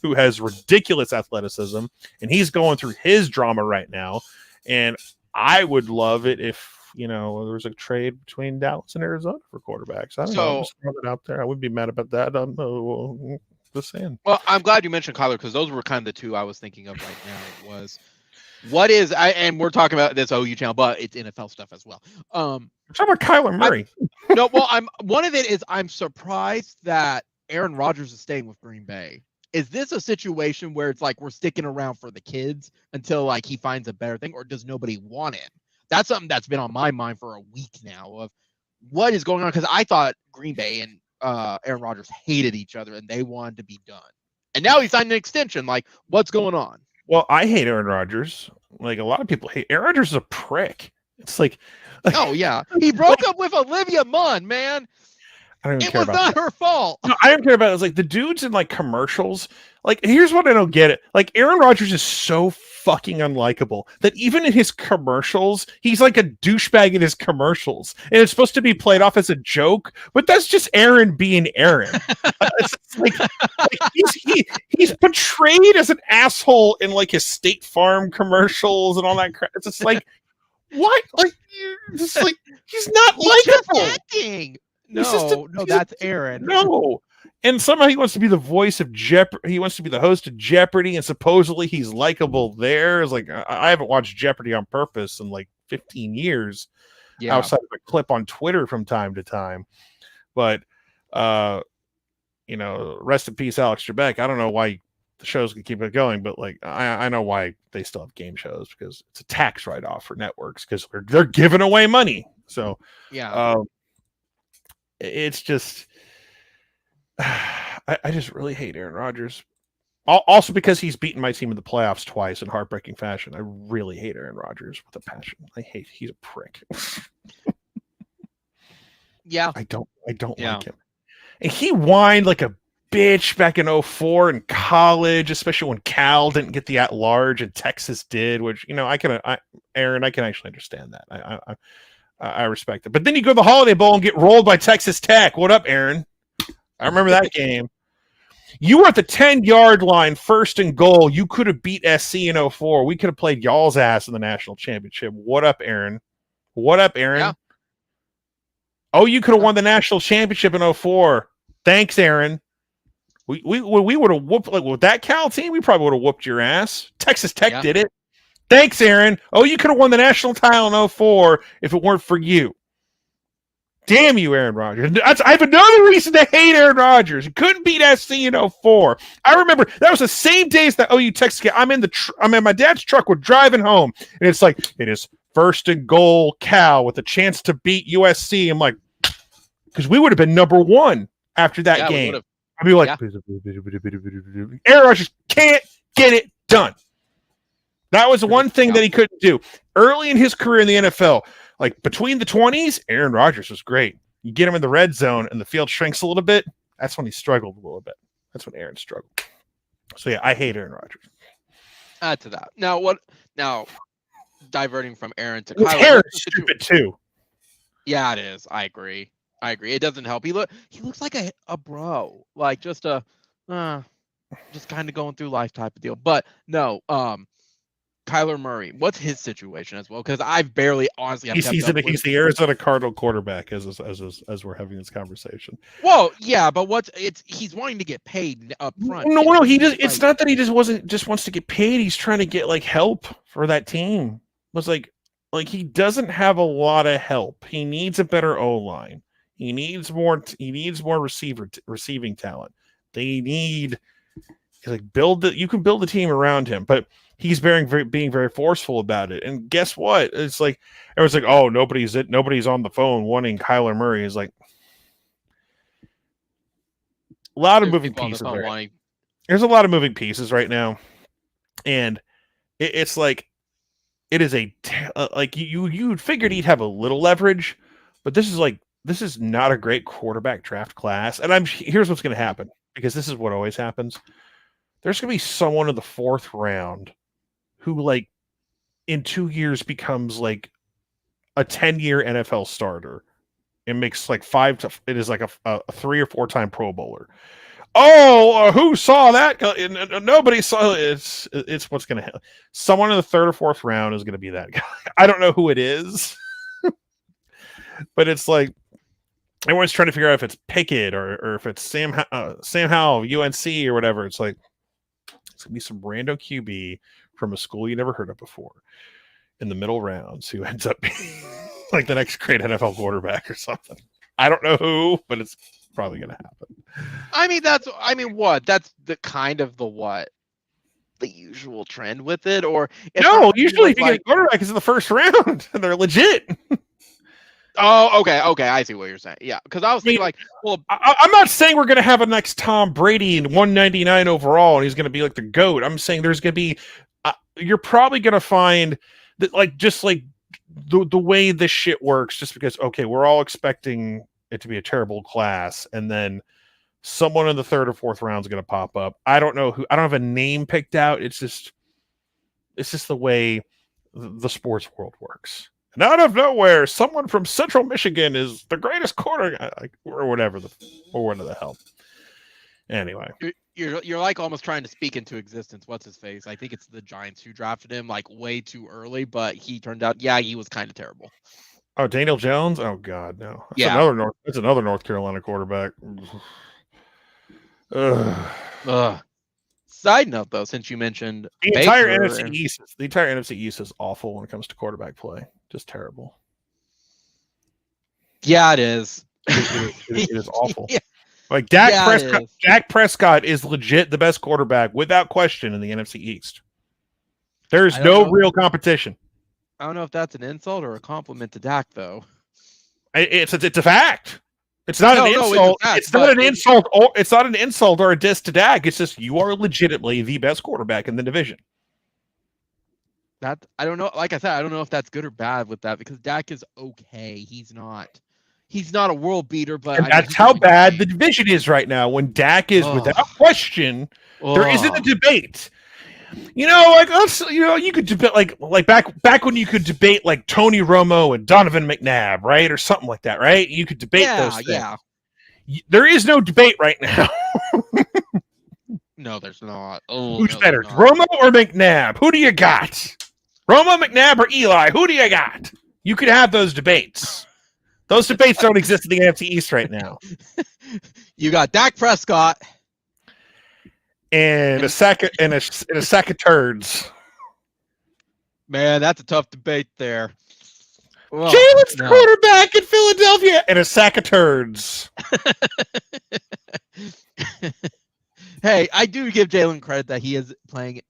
who has ridiculous athleticism, and he's going through his drama right now. And I would love it if there was a trade between Dallas and Arizona for quarterbacks. I don't know. I'm just throwing it out there. I wouldn't be mad about that. I don't know. Just saying. Well, I'm glad you mentioned Kyler because those were kind of the two I was thinking of right now. Was what is and we're talking about this OU channel, but it's NFL stuff as well. We're talking about Kyler Murray. One of it is I'm surprised that Aaron Rodgers is staying with Green Bay. Is this a situation where it's like we're sticking around for the kids until like he finds a better thing, or does nobody want him? That's something that's been on my mind for a week now of what is going on, because I thought Green Bay and Aaron Rodgers hated each other and they wanted to be done. And now he signed an extension. Like, what's going on? Well, I hate Aaron Rodgers. Like a lot of people hate Aaron Rodgers is a prick. It's like oh yeah. He broke up with Olivia Munn, man. I don't even it care was about not that. her fault. No, I don't care about it. It's like the dudes in like commercials. Like, here's what I don't get it. Like, Aaron Rodgers is so fucking unlikable that even in his commercials, he's like a douchebag in his commercials. And it's supposed to be played off as a joke, but that's just Aaron being Aaron. It's like he's portrayed as an asshole in like his State Farm commercials and all that crap. It's just like, what? Like, just like, he's not likable. Acting. No, that's Aaron. No. And somehow he wants to be the voice of Jeopardy. He wants to be the host of Jeopardy, and supposedly he's likable there. It's like, I haven't watched Jeopardy on purpose in like 15 years, outside of a clip on Twitter from time to time. But, rest in peace, Alex Trebek. I don't know why the shows can keep it going, but like, I know why they still have game shows, because it's a tax write-off for networks because they're giving away money. So, it's just, I just really hate Aaron Rodgers. Also because he's beaten my team in the playoffs twice in heartbreaking fashion. I really hate Aaron Rodgers with a passion. He's a prick. Yeah. I don't like him. And he whined like a bitch back in 2004 in college, especially when Cal didn't get the at-large and Texas did, which, Aaron, I can actually understand that. I respect it. But then you go to the Holiday Bowl and get rolled by Texas Tech. What up, Aaron? I remember that game. You were at the 10-yard line, first and goal. You could have beat SC in 2004. We could have played y'all's ass in the national championship. What up, Aaron? Yeah. Oh, you could have won the national championship in 2004. Thanks, Aaron. We would have whooped, like, with that Cal team, we probably would have whooped your ass. Texas Tech did it. Thanks, Aaron. Oh, you could have won the national title in 2004 if it weren't for you. Damn you, Aaron Rodgers. I have another reason to hate Aaron Rodgers. He couldn't beat SC in 2004. I remember that was the same day as the OU Texas game. I'm in my dad's truck. We're driving home, and it's like, it is first and goal Cal with a chance to beat USC. I'm like, because we would have been number one after that game. I'd be like, Aaron Rodgers can't get it done. That was the one thing that he couldn't do. Early in his career in the NFL, like between the 20s, Aaron Rodgers was great. You get him in the red zone and the field shrinks a little bit, that's when he struggled a little bit. That's when Aaron struggled. So yeah, I hate Aaron Rodgers. Add to that. Now, diverting from Aaron to His Kyler. hair is stupid too. Yeah, it is. I agree. It doesn't help. He looks like a bro, like just kind of going through life type of deal. But no, Kyler Murray, what's his situation as well? Because I've barely, honestly, he's the Arizona Cardinal quarterback as we're having this conversation. Well, yeah, but he's wanting to get paid up front. No, he just, it's not that he just wants to get paid. He's trying to get like help for that team. It's like he doesn't have a lot of help. He needs a better O-line. He needs more receiving talent. They need you can build a team around him, but he's being very forceful about it. And guess what? It's like everyone's like, oh, nobody's on the phone wanting Kyler Murray. Is like a lot of moving pieces. There's a lot of moving pieces right now, and it's like it is like you figured he'd have a little leverage, but this is not a great quarterback draft class. And here's what's going to happen, because this is what always happens. There's going to be someone in the fourth round who, like, in 2 years becomes like a 10-year NFL starter and makes like it is like a 3 or 4 time Pro Bowler. Oh, who saw that? Nobody saw it. It's what's going to happen. Someone in the 3rd or 4th round is going to be that guy. I don't know who it is. But it's like everyone's trying to figure out if it's Pickett or if it's Sam Howell, UNC or whatever. It's like it's gonna be some random QB from a school you never heard of before in the middle rounds who ends up being like the next great NFL quarterback or something. I don't know who, but it's probably gonna happen. I mean, that's the kind of the usual trend with it, or no, usually if you get a quarterback, it's in the first round and they're legit. Oh, okay, I see what you're saying. Yeah, because I was thinking like, well, I'm not saying we're gonna have a next Tom Brady in 199 overall and he's gonna be like the GOAT. I'm saying there's gonna be, you're probably gonna find that just like the way this shit works, just because okay, we're all expecting it to be a terrible class, and then someone in the third or fourth round is going to pop up. I don't know who. I don't have a name picked out. It's just the way the sports world works. And out of nowhere, someone from Central Michigan is the greatest quarterback, or whatever the hell. Anyway, you're like almost trying to speak into existence. What's his face? I think it's the Giants who drafted him like way too early, but he turned out, he was kind of terrible. Oh, Daniel Jones? Oh God, no. That's another North Carolina quarterback. Side note, though, since you mentioned the entire NFC East is awful when it comes to quarterback play. Just terrible. Yeah, it is. It is awful. Yeah. Like Dak Prescott is legit the best quarterback without question in the NFC East. There's no real competition. I don't know if that's an insult or a compliment to Dak, though. It's a fact. It's not an insult. It's not an insult. It's not an insult or a diss to Dak. It's just you are legitimately the best quarterback in the division. That I don't know. Like I said, I don't know if that's good or bad with that because Dak is okay. He's not a world beater, but that's how bad the division is right now. When Dak is without question, there isn't a debate. You could debate like back when you could debate like Tony Romo and Donovan McNabb, right, or something like that, right? You could debate those things. Yeah. There is no debate right now. No, there's not. Oh, who's better, Romo or McNabb? Who do you got? Romo, McNabb, or Eli? Who do you got? You could have those debates. Those debates don't exist in the NFC East right now. You got Dak Prescott. And a sack of turds. Man, that's a tough debate there. Jalen's quarterback in Philadelphia and a sack of turds. Hey, I do give Jalen credit that he is playing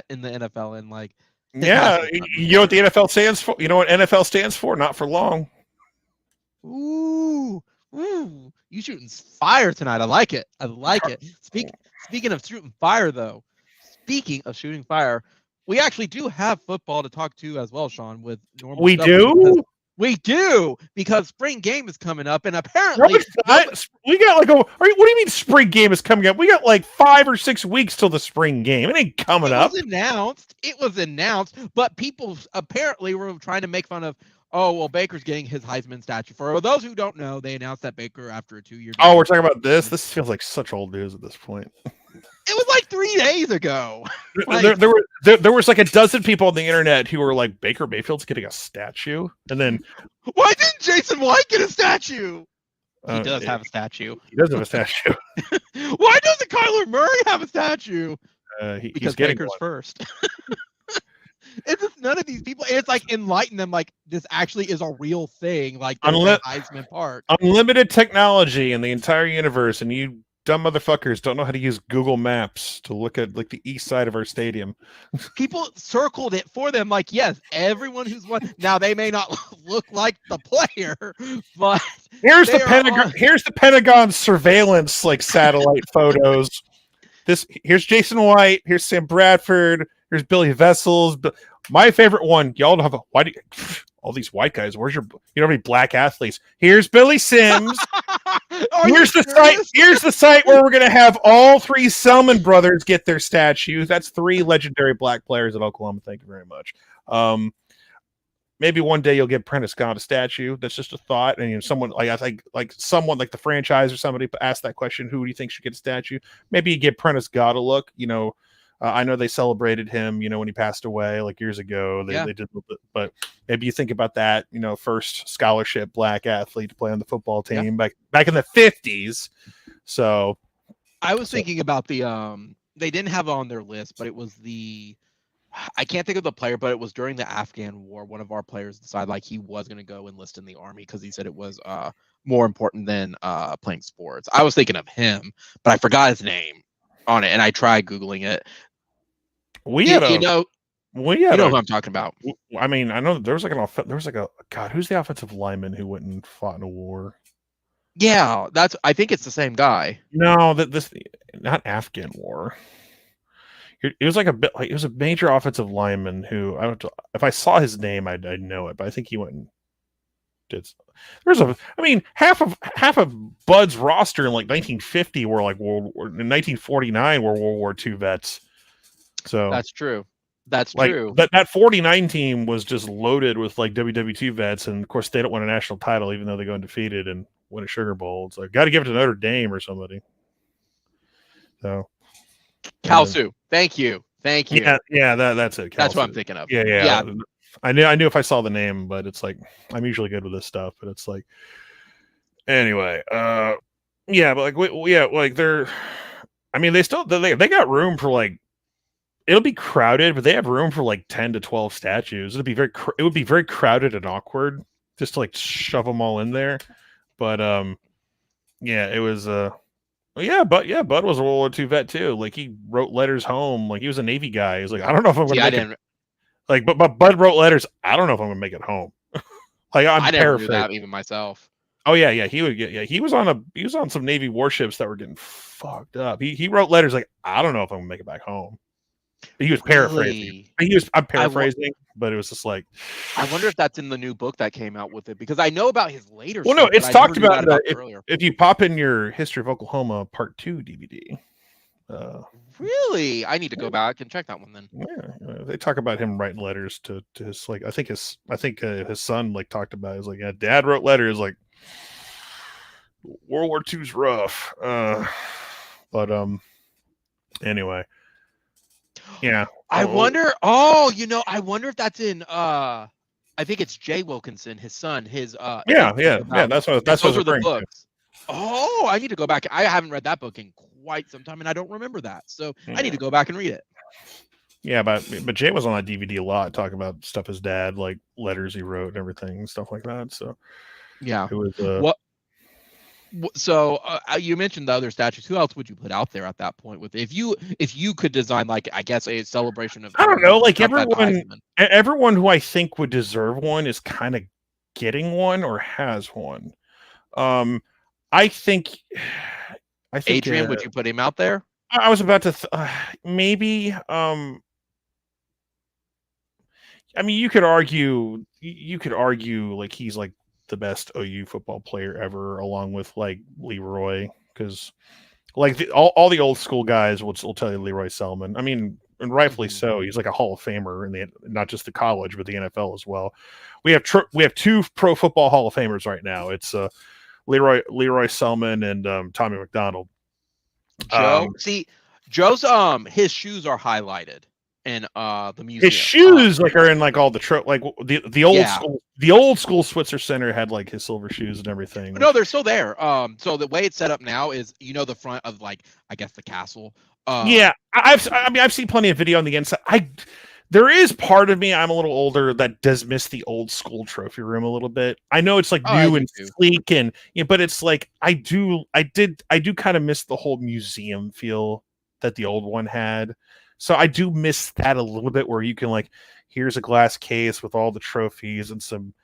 in the NFL and like. Yeah, you know what the NFL stands for? You know what NFL stands for? Not for long. Ooh, you shooting fire tonight. I like it. Speaking of shooting fire, though, we actually do have football to talk to as well, Sean. With normal we do. We do, because spring game is coming up, and apparently we got like what do you mean spring game is coming up? We got like 5 or 6 weeks till the spring game. It ain't coming up. It was announced, but people apparently were trying to make fun of. Oh, well, Baker's getting his Heisman statue. For those who don't know, they announced that Baker, after a 2-year... Oh, we're talking about this? This feels like such old news at this point. It was like 3 days ago. There was like a dozen people on the internet who were like, Baker Mayfield's getting a statue? And then... Why didn't Jason White get a statue? He does have a statue. He does have a statue. Why doesn't Kyler Murray have a statue? Because Baker's first. It's just none of these people. It's like enlighten them. Like this actually is a real thing. Like Heisman Park. Unlimited technology in the entire universe, and you dumb motherfuckers don't know how to use Google Maps to look at like the east side of our stadium. People circled it for them. Like yes, everyone who's won. Now they may not look like the player, but here's the Pentagon. Here's the Pentagon surveillance like satellite photos. Here's Jason White. Here's Sam Bradford. Here's Billy Vessels. My favorite one. Y'all don't have all these white guys. You don't have any black athletes. Here's Billy Sims. Here's the site where we're gonna have all 3 Selman brothers get their statues. That's 3 legendary black players at Oklahoma. Thank you very much. Maybe one day you'll give Prentice Scott a statue. That's just a thought. And someone someone like the franchise or somebody asked that question, who do you think should get a statue? Maybe you give Prentice Scott a look, I know they celebrated him, when he passed away like years ago. They did, but maybe you think about that, first scholarship black athlete to play on the football team back in the 50s. So I was thinking about they didn't have it on their list, but it was I can't think of the player, but it was during the Afghan war. One of our players decided like he was going to go enlist in the army because he said it was more important than playing sports. I was thinking of him, but I forgot his name on it, and I tried Googling it. You know who I'm talking about. I mean, I know there was like a God, who's the offensive lineman who went and fought in a war? Yeah, I think it's the same guy. No, this not Afghan war. It was like it was a major offensive lineman who if I saw his name, I'd know it, but I think he went and did. Half of Bud's roster in like 1950 were like in 1949 were World War II vets. So that's true. That's like, true. That 49 team was just loaded with like WW2 vets, and of course they don't win a national title even though they go undefeated and win a Sugar Bowl. It's like got to give it to Notre Dame or somebody. So Kalsu, thank you. Yeah, that's it. Kalsu. That's what I'm thinking of. Yeah. I knew if I saw the name, but it's like I'm usually good with this stuff, but it's like anyway. But like like they're. I mean, they got room for like. It'll be crowded, but they have room for like 10 to 12 statues. It would be very crowded and awkward just to like shove them all in there. But it was Bud was a World War II vet too. Like he wrote letters home. Like he was a Navy guy. He was like, I don't know if I'm gonna make it. Like, but Bud wrote letters. I don't know if I'm gonna make it home. Like I never knew that even myself. Oh yeah. He was on some Navy warships that were getting fucked up. He wrote letters like, I don't know if I'm gonna make it back home. He was paraphrasing. I'm paraphrasing, but it was just like. I wonder if that's in the new book that came out with it, because I know about his later. Well, no, it's talked about if you pop in your History of Oklahoma Part 2 DVD. Really, I need to go back and check that one then. Yeah, they talk about him writing letters to his like I think his son like talked about it. He's like, yeah, Dad wrote letters like World War II's rough. But anyway. Yeah. I wonder if that's in I think it's Jay Wilkinson, his son, his that's what the books. Oh, I need to go back. I haven't read that book in quite some time and I don't remember that. So I need to go back and read it. Yeah, but Jay was on that DVD a lot talking about stuff his dad, like letters he wrote and everything and stuff like that. So yeah. It was So you mentioned the other statues. Who else would you put out there at that point? With if you could design like I guess a celebration of I don't know, like everyone who I think would deserve one is kind of getting one or has one. I think Adrian, would you put him out there? I was about to maybe. I mean, you could argue like he's like the best OU football player ever, along with like Leroy, because like all the old school guys will tell you Leroy Selman. I mean, and rightfully so. He's like a Hall of Famer in not just the college but the NFL as well. We have two Pro Football Hall of Famers right now. It's Leroy Selman and Tommy McDonald. Joe's his shoes are highlighted in the museum. His shoes are in like all the like the old school Switzer Center had like his silver shoes and everything. No, they're still there. So the way it's set up now is the front of like I guess the castle. I've seen plenty of video on the inside. There is part of me, I'm a little older, that does miss the old school trophy room a little bit. I know it's like new and sleek and but it's like I do kind of miss the whole museum feel that the old one had. So I do miss that a little bit, where you can like, here's a glass case with all the trophies and some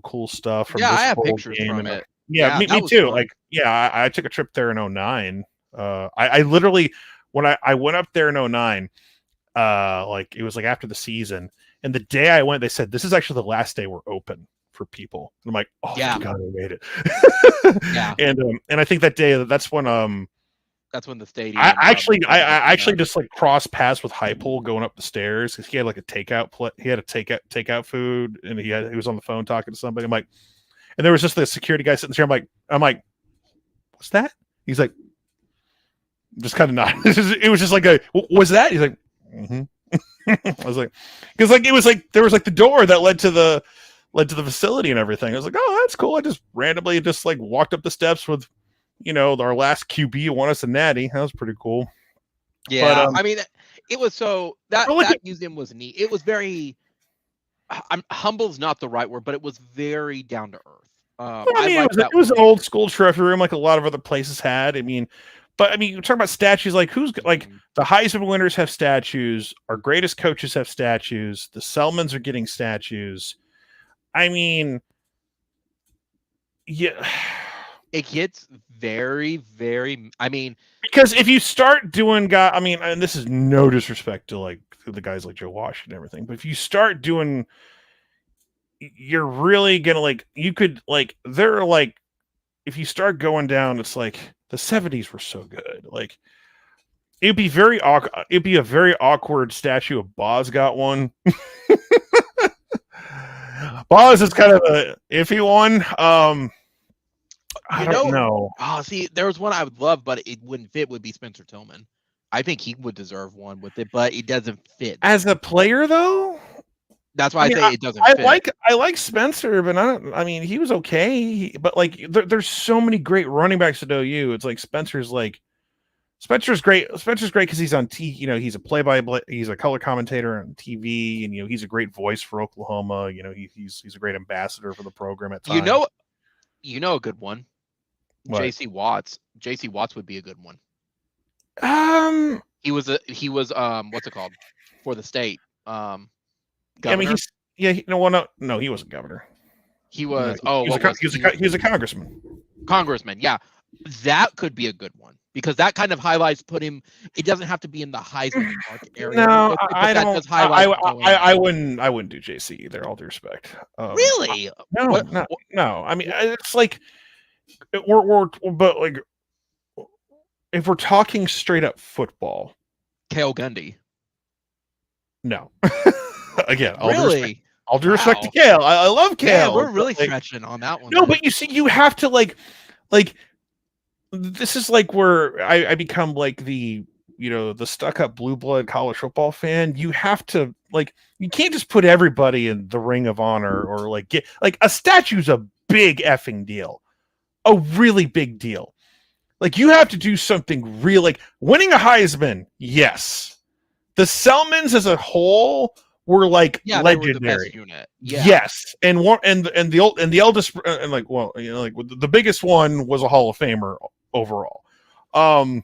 cool stuff from this I have bowl pictures game. from it. Me too. Fun. Like, I took a trip there in 2009. I literally, when I went up there in 2009, like it was like after the season, and the day I went, they said this is actually the last day we're open for people. And I'm like, oh my God, I made it. And I think that day, that's when the stadium. I actually just like crossed paths with Hypel going up the stairs because he had like a takeout. He had a takeout food, and he was on the phone talking to somebody. I'm like, and there was just the security guy sitting there. I'm like, what's that? He's like, just kind of not. It was just like was that? He's like, mm-hmm. I was like, because like it was like there was like the door that led to the facility and everything. I was like, oh, that's cool. I just randomly just like walked up the steps with, our last QB won us a natty. That was pretty cool. Yeah, But, I mean, it was so that well, that museum was neat. It was very, humble's not the right word, but it was very down to earth. I mean, it was an old school trophy room like a lot of other places had. I mean, but I mean, you're talking about statues. Like like the Heisman winners have statues. Our greatest coaches have statues. The Selmans are getting statues. I mean, yeah. It gets very, very. I mean, because if you start doing and this is no disrespect to like the guys like Joe Wash and everything, but if you start doing, you're really gonna they're like, if you start going down, it's like the 70s were so good. Like it'd be a very awkward statue if Boz got one. Boz is kind of a iffy one. I don't know. Oh, see, there was one I would love, but it wouldn't fit. Would be Spencer Tillman. I think he would deserve one with it, but it doesn't fit. As a player, though, that's why I say it doesn't. I like Spencer, but I mean, he was okay. But like, there's so many great running backs at OU. It's like Spencer's great. Spencer's great because he's on he's he's a color commentator on TV, and he's a great voice for Oklahoma. He's a great ambassador for the program at times. You know a good one. What? JC Watts. JC Watts would be a good one. He was what's it called for the state? Governor? I mean, no, he wasn't governor. He was. He was a congressman. Congressman, yeah, that could be a good one because that kind of highlights. It doesn't have to be in the Heisman Park area. No, I don't. I wouldn't do JC either. All due respect. Really? No. I mean, it's like but like if we're talking straight up football, Cale Gundy. No. Again, all due respect to Cale. I love Cale. Yeah, we're really stretching on that one. No, but you see, you have to like this is like where I become like the the stuck up blue blood college football fan. You have to you can't just put everybody in the Ring of Honor or get a statue's a big effing deal. A really big deal. Like you have to do something real, winning a Heisman. Yes. The Selmans as a whole were legendary. They were the best unit. Yeah. Yes. And the eldest the biggest one was a Hall of Famer overall. Tommy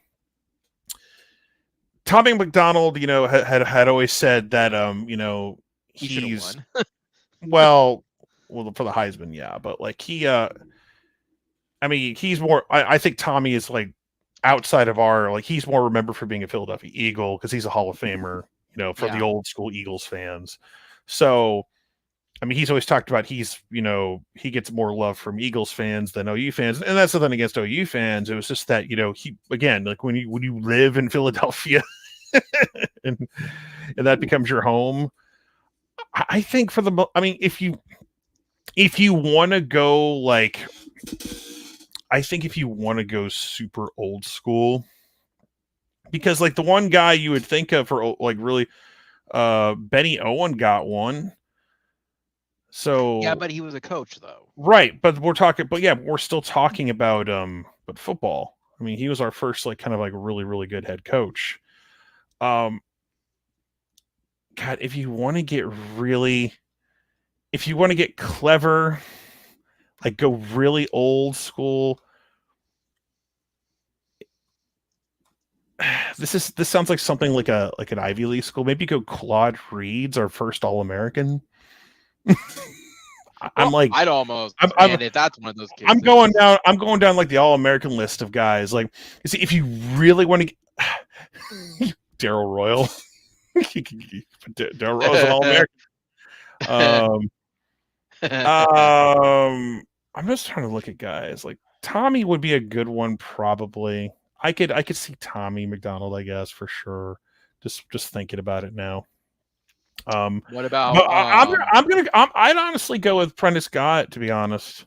McDonald, had always said that he's well for the Heisman, yeah, but he's more. I think Tommy is outside of our he's more remembered for being a Philadelphia Eagle because he's a Hall of Famer, for the old school Eagles fans. So, I mean, he's always talked about he gets more love from Eagles fans than OU fans, and that's nothing against OU fans. It was just that he again when you live in Philadelphia and that becomes your home. I think if you want to go I think if you want to go super old school, because the one guy you would think of for really, Benny Owen got one. So yeah, but he was a coach though, right? But we're still talking about but football. I mean, he was our first really really good head coach. God, if you want to get clever, go really old school. This sounds like something like an Ivy League school. Maybe go Claude Reed's our first All-American. I'd almost. If that's one of those cases, I'm going down the All-American list of guys. You see, if you really want to, Darryl Royal, Darryl Royal's an All-American. I'm just trying to look at guys Tommy would be a good one probably. I could see Tommy McDonald, I guess, for sure. Just thinking about it now. What about? I'd honestly go with Prentice Scott, to be honest.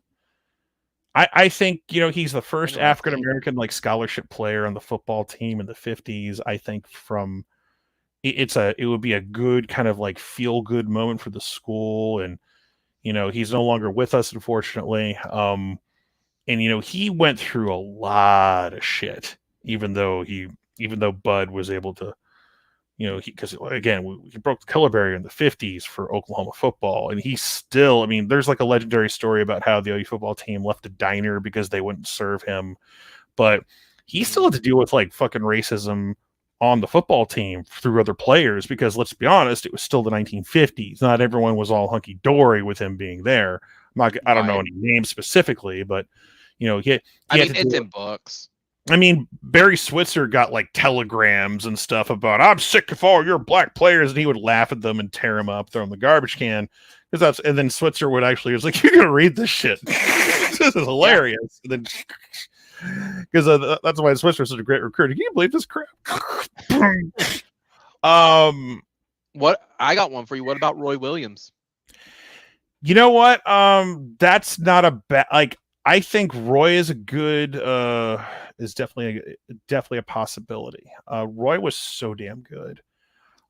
I think, he's the first I know that's African American like scholarship player on the football team in the 50s. I think it would be a good kind of like feel good moment for the school. And, he's no longer with us, unfortunately. And, he went through a lot of shit, even though Bud was able to, because again, he broke the color barrier in the 50s for Oklahoma football. And he's still, I mean, there's like a legendary story about how the OU football team left a diner because they wouldn't serve him. But he still had to deal with like fucking racism on the football team through other players, because let's be honest, it was still the 1950s. Not everyone was all hunky dory with him being there. I don't know any names specifically, but he it's in books. I mean, Barry Switzer got like telegrams and stuff about, I'm sick of all your black players, and he would laugh at them and tear them up, throw them in the garbage can. And then Switzer would actually was like, "You're gonna read this shit. This is hilarious." Yeah. And then because that's why Switzer is such a great recruiter. Can you believe this crap? What I got one for you. What about Roy Williams? You know what? That's not a bad. Like, I think Roy is is definitely a possibility. Roy was so damn good.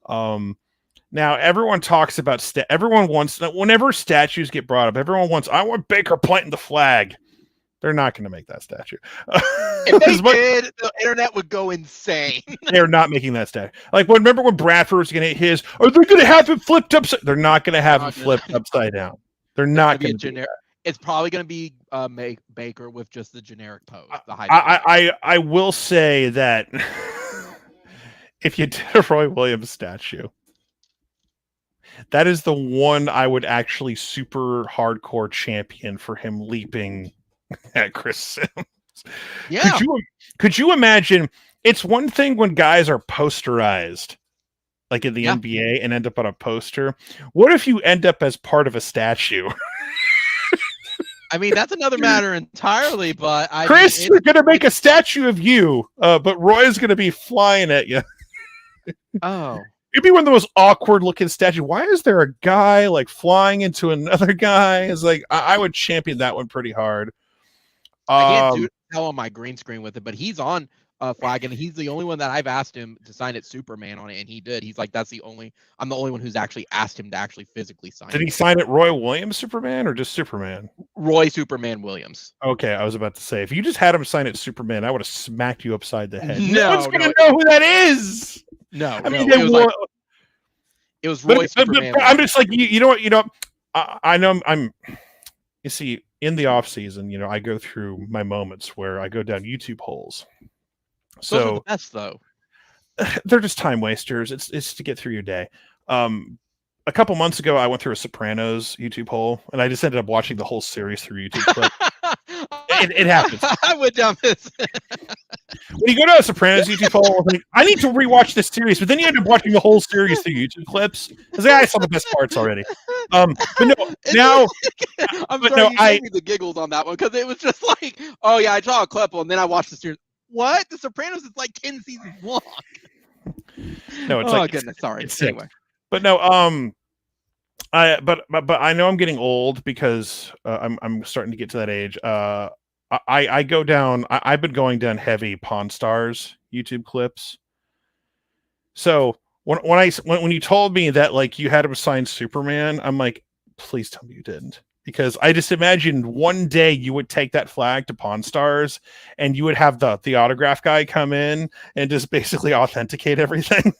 Now everyone talks about everyone wants, whenever statues get brought up, everyone wants, I want Baker planting the flag. They're not going to make that statue. If they did, the internet would go insane. They're not making that statue. Like, remember when Bradford was going to hit his? Are they going to have it flipped upside? They're not going to have it flipped upside down. They're not going to. It's probably going to be Baker with just the generic pose. I will say that if you did a Roy Williams statue, that is the one I would actually super hardcore champion for him leaping at Chris Sims. Yeah. Could you imagine? It's one thing when guys are posterized, like in the NBA, and end up on a poster. What if you end up as part of a statue? I mean, that's another matter entirely, but Chris, we're going to make a statue of you, but Roy's going to be flying at you. Oh. It'd be one of the most awkward looking statues. Why is there a guy like flying into another guy? It's like, I would champion that one pretty hard. I can't tell on my green screen with it, but he's on flag, and he's the only one that I've asked him to sign it Superman on it, and he did. He's like, I'm the only one who's actually asked him to actually physically sign it. Did he sign it Roy Williams Superman or just Superman? Roy Superman Williams. Okay, I was about to say, if you just had him sign it Superman, I would have smacked you upside the head. No one's gonna know who that is. No, I mean, it was Roy Superman. But I'm just like, you know what, I know you see, in the off season, I go through my moments where I go down YouTube holes. So those are the best, though. They're just time wasters. It's to get through your day. A couple months ago, I went through a Sopranos YouTube hole, and I just ended up watching the whole series through YouTube clip. It happens. I went down this. When you go to a Sopranos YouTube hole, like, I need to rewatch this series, but then you end up watching the whole series through YouTube clips. Because I saw the best parts already. But no, now I'm sorry, you gave me the giggles on that one, because it was just like, oh yeah, I saw a clip, and then I watched the series. What? The Sopranos is like 10 seasons long. No, it's goodness, sorry. It's anyway. But no, but I know I'm getting old because I'm starting to get to that age. I go down. I've been going down heavy Pawn Stars YouTube clips. So when you told me that like you had him sign Superman, I'm like, please tell me you didn't. Because I just imagined one day you would take that flag to Pawn Stars and you would have the autograph guy come in and just basically authenticate everything.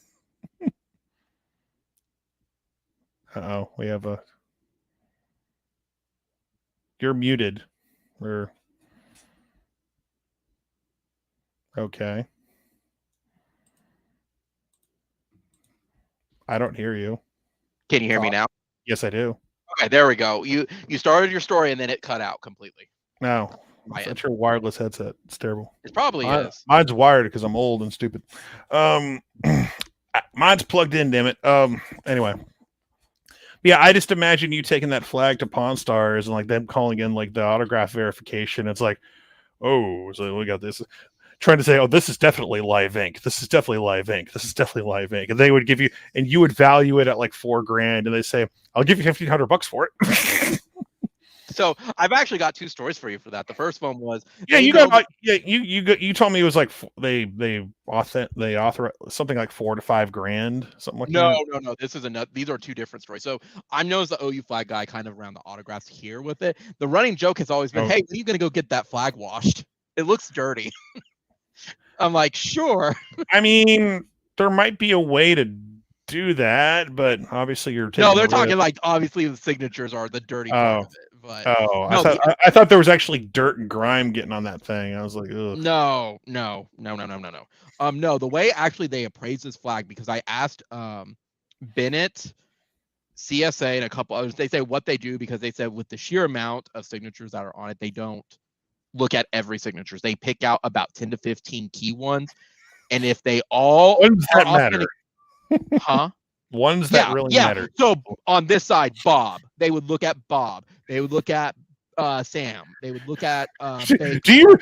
Uh-oh, we have you're muted. Okay. I don't hear you. Can you hear me now? Yes, I do. Okay, there we go. You started your story and then it cut out completely. No, it's your wireless headset. It's terrible. It probably is. Mine's wired because I'm old and stupid. Mine's plugged in. Damn it. Anyway. Yeah, I just imagine you taking that flag to Pawn Stars and like them calling in like the autograph verification. It's like, oh, so we got this. Trying to say, oh, this is definitely live ink. This is definitely live ink. This is definitely live ink. And they would give you, and you would value it at like $4,000. And they say, I'll give you $1,500 for it. So I've actually got 2 stories for you for that. The first one was you told me it was like they author something like $4 to $5 grand, something like that. No. This is another. These are 2 different stories. So I'm known as the OU flag guy, kind of around the autographs here with it. The running joke has always been, "Hey, when are you gonna go get that flag washed? It looks dirty." I'm like, sure. I mean, there might be a way to do that, but obviously you're taking. No, they're talking like obviously the signatures are the dirty part of it. But no, I thought there was actually dirt and grime getting on that thing. I was like, ugh. No. No, the way actually they appraise this flag, because I asked Bennett, CSA, and a couple others, they say what they do, because they said with the sheer amount of signatures that are on it, they don't look at every signatures. They pick out about 10 to 15 key ones, and if they all ones that matter, ones that really matter. So on this side, Bob, they would look at Bob. They would look at Sam. They would look at. Do you?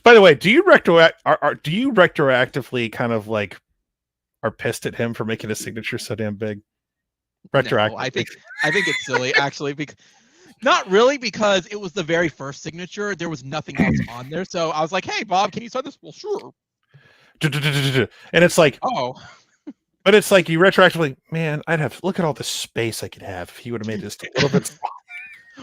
By the way, do you retroactively kind of like are pissed at him for making his signature so damn big? Retroactively, no, I think it's silly actually, because not really, because it was the very first signature. There was nothing else on there, so I was like, "Hey, Bob, can you sign this?" Well, sure. And it's like, oh. But it's like you retroactively, man, look at all the space I could have if he would have made this a little bit.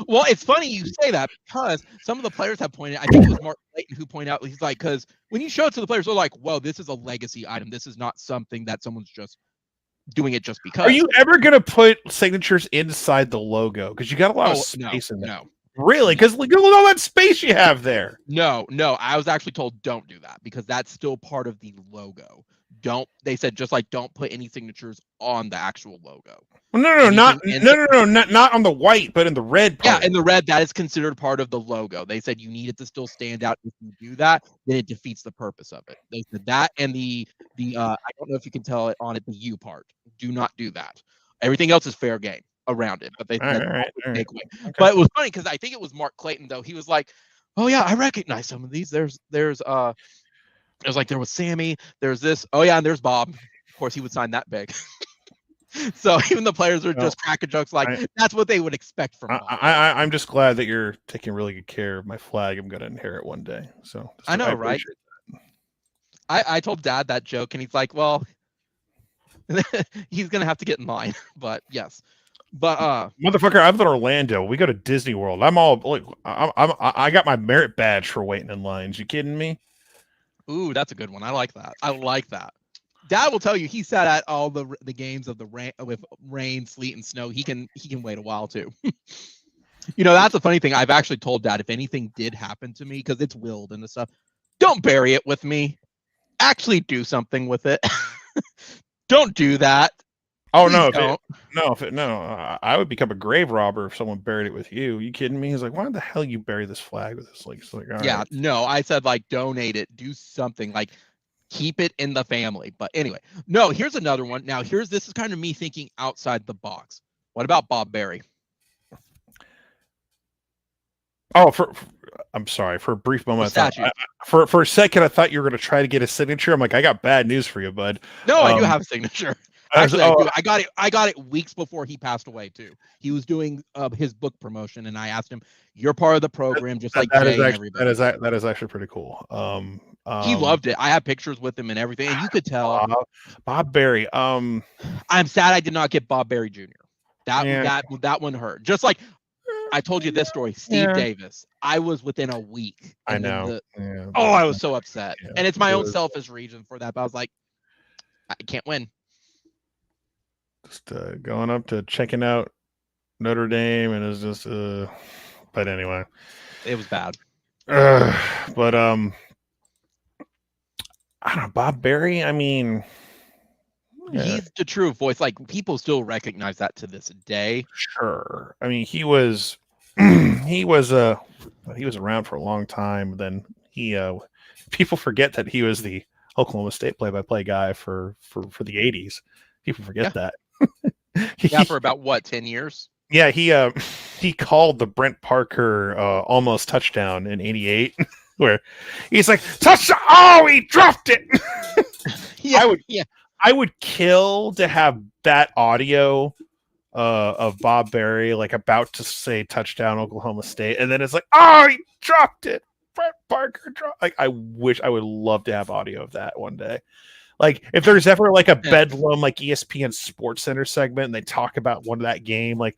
Well, it's funny you say that, because some of the players have pointed, I think it was Mark Clayton who pointed out, he's like, because when you show it to the players, they're like, whoa, this is a legacy item. This is not something that someone's just doing it just because. Are you ever going to put signatures inside the logo? Because you got a lot of space in there. No. Really? Because look at all that space you have there. No. I was actually told don't do that, because that's still part of the logo. They said just like don't put any signatures on the actual logo. No, not on the white, but in the red part. Yeah, in the red, that is considered part of the logo. They said you need it to still stand out. If you do that, then it defeats the purpose of it. They said that, and the I don't know if you can tell it on it, the U part. Do not do that. Everything else is fair game around it, but they said all right. Okay. But it was funny, because I think it was Mark Clayton though. He was like, "Oh yeah, I recognize some of these. There's it was like there was Sammy, there's this. Oh yeah, and there's Bob. Of course, he would sign that big." So even the players are just cracking jokes like that's what they would expect from Bob. I'm just glad that you're taking really good care of my flag. I'm going to inherit one day. So I know, right? I told Dad that joke, and he's like, "Well, he's gonna have to get in line." But yes, but motherfucker, I live in Orlando. We go to Disney World. I'm all like, I got my merit badge for waiting in lines. You kidding me? Ooh, that's a good one. I like that. Dad will tell you he sat at all the games of the rain, with rain, sleet, and snow. He can wait a while too. You know, that's a funny thing. I've actually told Dad, if anything did happen to me, because it's willed and the stuff, don't bury it with me. Actually do something with it. Don't do that. Oh, no, I would become a grave robber if someone buried it with you. You kidding me? He's like, why the hell you bury this flag with this? Like, yeah, no, I said like donate it, do something, like keep it in the family. But anyway, no, here's another one. Now this is kind of me thinking outside the box. What about Bob Berry? Oh, I'm sorry. For a brief moment, for a second, I thought you were going to try to get a signature. I'm like, I got bad news for you, bud. No, I do have a signature. Actually, I do. I got it weeks before he passed away too. He was doing his book promotion, and I asked him, "You're part of the program, just like Jay and everybody." That is actually pretty cool. He loved it. I have pictures with him and everything, and you could tell. Bob Berry. I'm sad I did not get Bob Berry Jr. That one hurt. Just like I told you this story, Steve Davis. I was within a week. I know. I was so upset, and it's my own selfish reason for that. But I was like, I can't win. Just going up to checking out Notre Dame, and it's just but anyway, it was bad. But I don't know, Bob Berry. I mean, he's the true voice. Like people still recognize that to this day. Sure. I mean, he was around for a long time. Then people forget that he was the Oklahoma State play-by-play guy for the 80s. People forget that. For about what, 10 years? Yeah, he called the Brent Parker almost touchdown in '88, where he's like, touchdown! Oh, he dropped it. I would kill to have that audio of Bob Berry like about to say touchdown Oklahoma State, and then it's like, oh, he dropped it. Brett Parker dropped. Like, I wish I would love to have audio of that one day. Like, if there's ever like a Bedlam like ESPN Sports Center segment and they talk about one of that game, like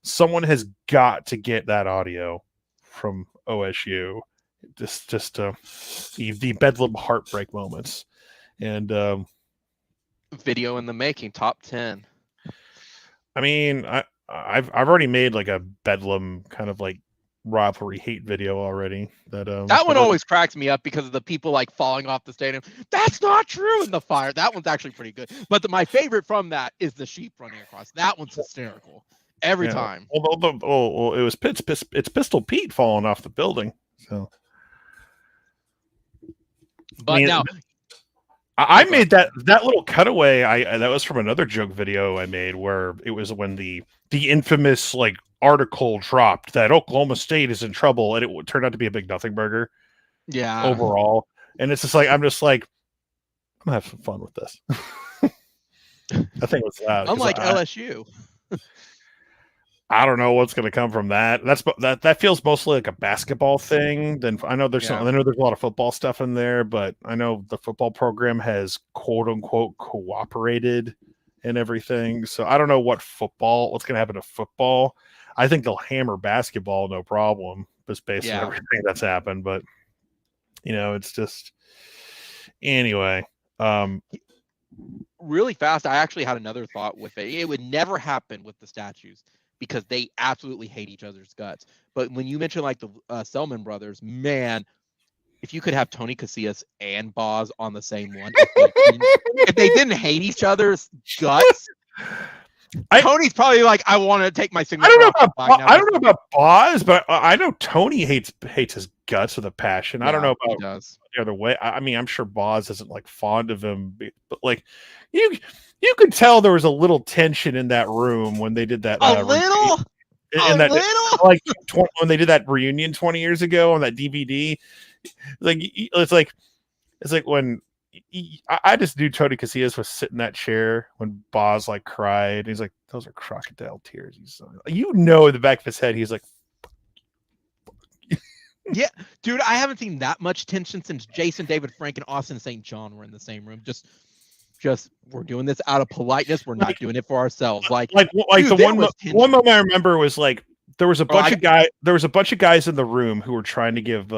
someone has got to get that audio from OSU. Just the Bedlam heartbreak moments. And Video in the making, top 10. I mean, I've already made like a Bedlam kind of like rivalry hate video already. That one always cracks me up because of the people like falling off the stadium. That's not true in the fire. That one's actually pretty good. But my favorite from that is the sheep running across. That one's hysterical every time. Well, it was it's Pistol Pete falling off the building. So, but I mean, now I made that little cutaway. That was from another joke video I made where it was when the infamous like article dropped that Oklahoma State is in trouble, and it turned out to be a big nothing burger. Yeah. Overall, and it's just like I'm gonna have some fun with this. I think it was that. Unlike LSU. I don't know what's going to come from that. That feels mostly like a basketball thing. Then I know there's a lot of football stuff in there, but I know the football program has quote unquote cooperated and everything. So I don't know what's going to happen to football. I think they'll hammer basketball no problem, just based on everything that's happened. But it's just anyway. Really fast, I actually had another thought with it. It would never happen with the statues, because they absolutely hate each other's guts. But when you mention like the Selman brothers, man, if you could have Tony Casillas and Boz on the same one, if they didn't hate each other's guts, Tony's probably like, I want to take my signature. I don't know about Boz, but I know Tony hates his guts with a passion. I don't know about the other way. I mean, I'm sure Boz isn't like fond of him, but like you could tell there was a little tension in that room when they did that. When they did that reunion 20 years ago on that DVD. It's like when I just knew Tony Casillas was sitting in that chair when Boz like cried. He's like, those are crocodile tears. In the back of his head, he's like, yeah, dude, I haven't seen that much tension since Jason David Frank and Austin St. John were in the same room. Just we're doing this out of politeness. We're not doing it for ourselves. Dude, the one moment I remember was like there was a bunch of guys in the room who were trying to give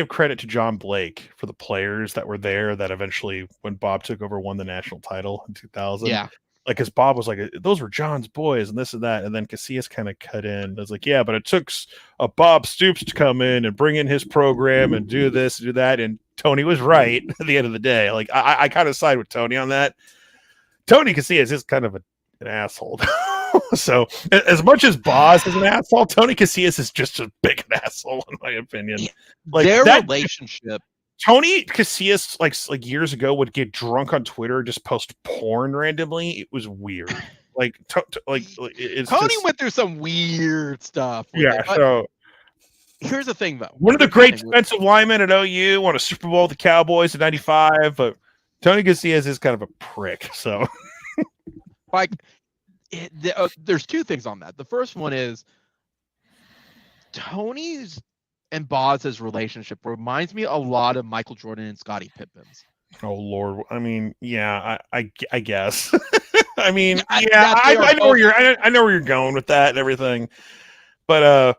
credit to John Blake for the players that were there that eventually, when Bob took over, won the national title in 2000. Yeah. Like, because Bob was like, those were John's boys and this and that. And then Casillas kind of cut in. I was like, yeah, but it took a Bob Stoops to come in and bring in his program and do this, do that. And Tony was right at the end of the day. Like, I kind of side with Tony on that. Tony Casillas is kind of an asshole. So as much as Boz is an asshole, Tony Casillas is just as big an asshole, in my opinion. Like, their relationship. Tony Casillas, like years ago, would get drunk on Twitter and just post porn randomly. It was weird. Tony went through some weird stuff. Yeah. So here's the thing, though. One of the great defensive linemen at OU won a Super Bowl with the Cowboys in '95, but Tony Casillas is kind of a prick. So, there's two things on that. The first one is Tony's and Boz's relationship reminds me a lot of Michael Jordan and Scottie Pippen's. Oh Lord! I mean, yeah, I guess. I mean, I know where you're going with that and everything, but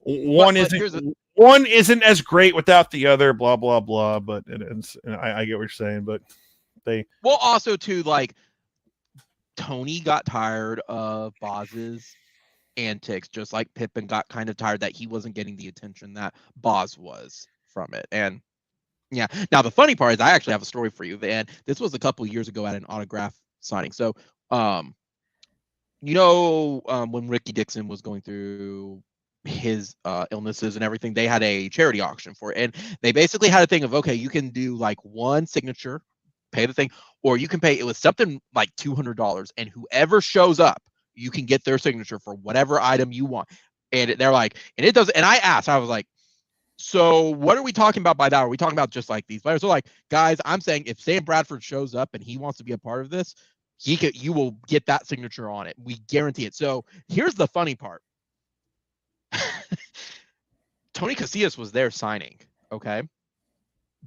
one isn't as great without the other. Blah blah blah. But I get what you're saying. But also too, like, Tony got tired of Boz's antics, just like Pippen got kind of tired that he wasn't getting the attention that Boz was from it. And yeah, now the funny part is I actually have a story for you, and this was a couple years ago at an autograph signing. So when Ricky Dixon was going through his illnesses and everything, they had a charity auction for it, and they basically had a thing of, okay, you can do like one signature, pay the thing, or you can pay, it was something like $200, and whoever shows up, you can get their signature for whatever item you want. And they're like, and it does, and I asked, I was like, so what are we talking about by that? Are we talking about just like these players? So like, guys, I'm saying if Sam Bradford shows up and he wants to be a part of this, you will get that signature on it. We guarantee it. So here's the funny part. Tony Casillas was there signing. Okay.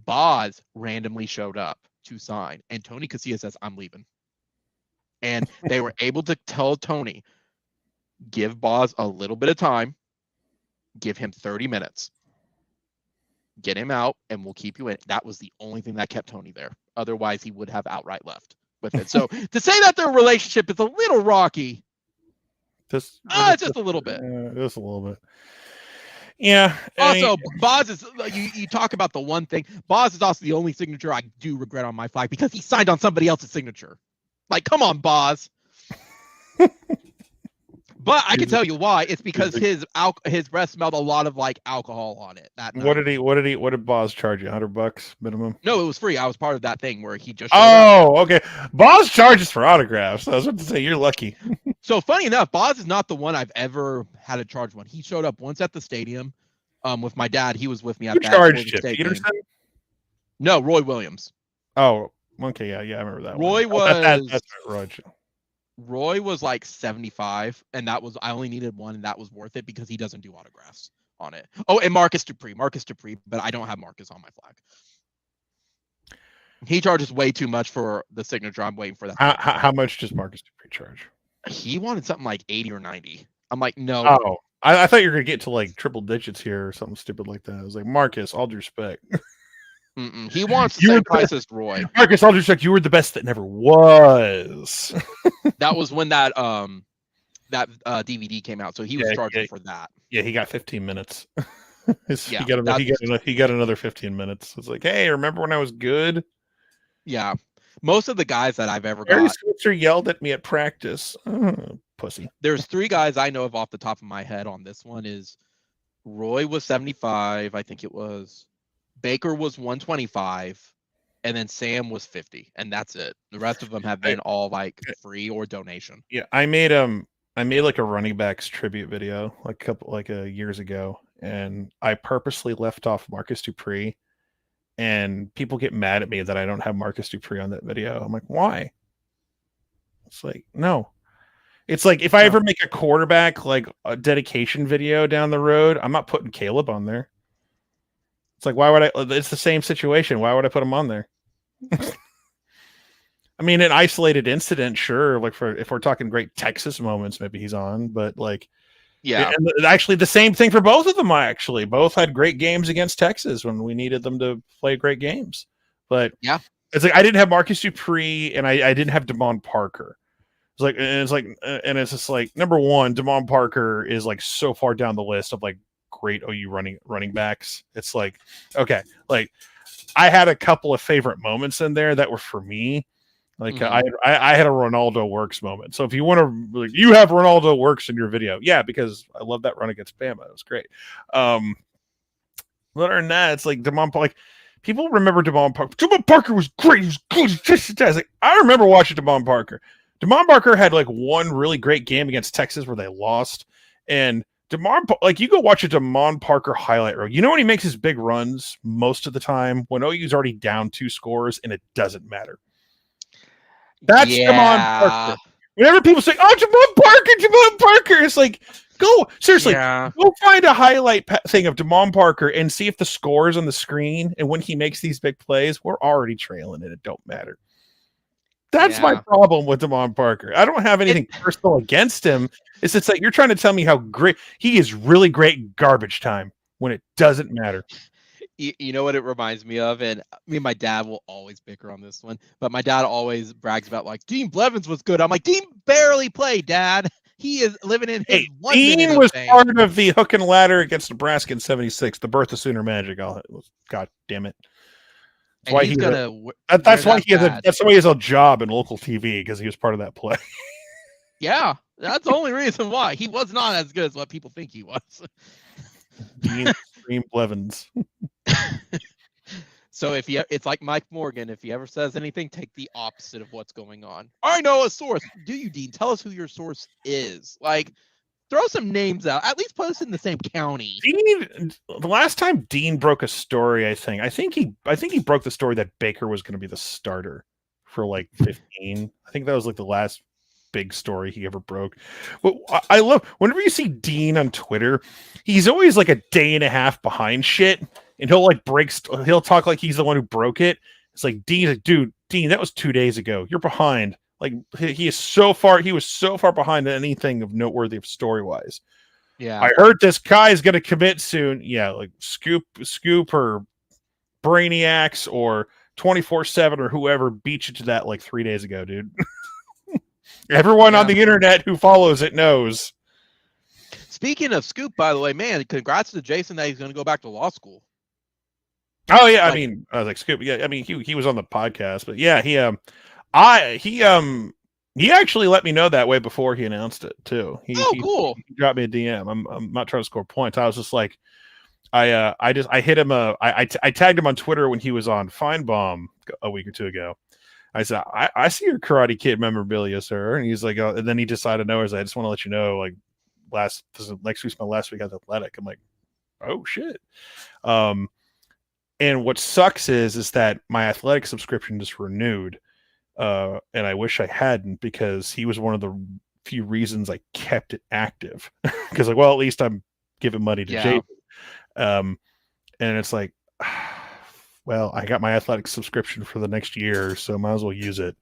Boz randomly showed up to sign, and Tony Casillas says, "I'm leaving." And they were able to tell Tony, give Boz a little bit of time, give him 30 minutes, get him out, and we'll keep you in. That was the only thing that kept Tony there. Otherwise, he would have outright left with it. So to say that their relationship is a little rocky, just a little bit. Just a little bit. Yeah. Also, Boz is, you talk about the one thing. Boz is also the only signature I do regret on my flag because he signed on somebody else's signature. Like, come on, Boz. But I can tell you why. It's because his breath smelled a lot of like alcohol on it. That night. What did Boz charge you? $100 minimum? No, it was free. I was part of that thing where he just. Okay. Boz charges for autographs. I was about to say you're lucky. So funny enough, Boz is not the one I've ever had to charge one. He showed up once at the stadium, with my dad. He was with me at that. Charged it, Peterson? Game. No, Roy Williams. Oh, okay, yeah, I remember that. Roy one. was. That's right, Roy was like 75, and I only needed one, and that was worth it because he doesn't do autographs on it. Oh, and Marcus Dupree, but I don't have Marcus on my flag. He charges way too much for the signature. I'm waiting for that. How much does Marcus Dupree charge? He wanted something like 80 or 90. I'm like, no. Oh, I thought you were gonna get to like triple digits here or something stupid like that. I was like, Marcus, all due respect. He wants the same price as Roy. Marcus, all due respect, you were the best that never was. That was when that DVD came out, so he was charging for that. Yeah, he got 15 minutes. He Yeah, got another 15 minutes. It's like, hey, remember when I was good? Yeah, most of the guys that I've ever Barry got. Switzer yelled at me at practice. Pussy. There's 3 guys I know of off the top of my head on this one. Is Roy was 75, I think it was. Baker was 125, and then Sam was 50, and that's it. The rest of them have been all like free or donation. Yeah, I made like a running backs tribute video like years ago, and I purposely left off Marcus Dupree, and people get mad at me that I don't have Marcus Dupree on that video. I'm like, why? It's like, no. It's like if I ever make a quarterback like a dedication video down the road, I'm not putting Caleb on there. It's like, why would I? It's the same situation. Why would I put him on there? I mean, an isolated incident, sure. Like if we're talking great Texas moments, maybe he's on. But like, yeah. And actually, the same thing for both of them. Actually, both had great games against Texas when we needed them to play great games. But yeah, it's like I didn't have Marcus Dupree, and I didn't have Damon Parker. And it's just like, number one, Damon Parker is like so far down the list of like great OU running backs. It's like, okay, like I had a couple of favorite moments in there that were for me. Like I had a Ronaldo Works moment. So if you want to, like, you have Ronaldo Works in your video, yeah, because I love that run against Bama. It was great. Other than that, it's like like people remember Damon Parker. Damon Parker was great. He was good. Like, I remember watching Damon Parker. Damon Parker had like one really great game against Texas where they lost, and like you go watch a Damon Parker highlight reel. You know when he makes his big runs most of the time when OU's already down 2 scores and it doesn't matter. That's Damon Parker. Whenever people say, "Oh, Damon Parker," it's like, go find a highlight thing of Damon Parker and see if the score is on the screen. And when he makes these big plays, we're already trailing and it don't matter. That's my problem with Damon Parker. I don't have anything personal against him. It's like you're trying to tell me how great he is. Really great garbage time when it doesn't matter. You know what it reminds me of, and me and my dad will always bicker on this one. But my dad always brags about like Dean Blevins was good. I'm like, Dean barely played, Dad. He is living in his one. Dean was part of the hook and ladder against Nebraska in '76, the birth of Sooner Magic. God damn it. That's why that's why he has a job in local TV, because he was part of that play. Yeah, that's the only reason why. He was not as good as what people think he was. Dean Blevins. So it's like Mike Morgan. If he ever says anything, take the opposite of what's going on. I know a source. Do you, Dean? Tell us who your source is. Like, throw some names out. At least put us in the same county. Dean, the last time Dean broke a story, I think he broke the story that Baker was going to be the starter for like 15. I think that was like the last big story he ever broke. But I love whenever you see Dean on Twitter, he's always like a day and a half behind shit, and he'll like he'll talk like he's the one who broke it. It's like Dean's like, dude, Dean, that was 2 days ago. You're behind. Like he was so far behind anything of noteworthy of story wise. Yeah. I heard this guy's gonna commit soon. Yeah, like Scoop or Brainiacs or 24/7 or whoever beat you to that like 3 days ago, dude. Everyone on the internet who follows it knows. Speaking of Scoop, by the way, man, congrats to Jason that he's going to go back to law school. Oh yeah, I mean, I was like Scoop. Yeah, I mean he was on the podcast, but yeah, he actually let me know that way before he announced it too. Cool. He dropped me a DM. I'm not trying to score points. I was just like, I hit him. I tagged him on Twitter when he was on Feinbaum a week or two ago. I said, I see your Karate Kid memorabilia, sir. And he's like, and then he decided, no, I just want to let you know, like next week's my last week at Athletic. I'm like, oh shit. And what sucks is that my Athletic subscription just renewed. And I wish I hadn't, because he was one of the few reasons I kept it active. Because like, well, at least I'm giving money to Jason. And it's like, well, I got my Athletic subscription for the next year, so might as well use it.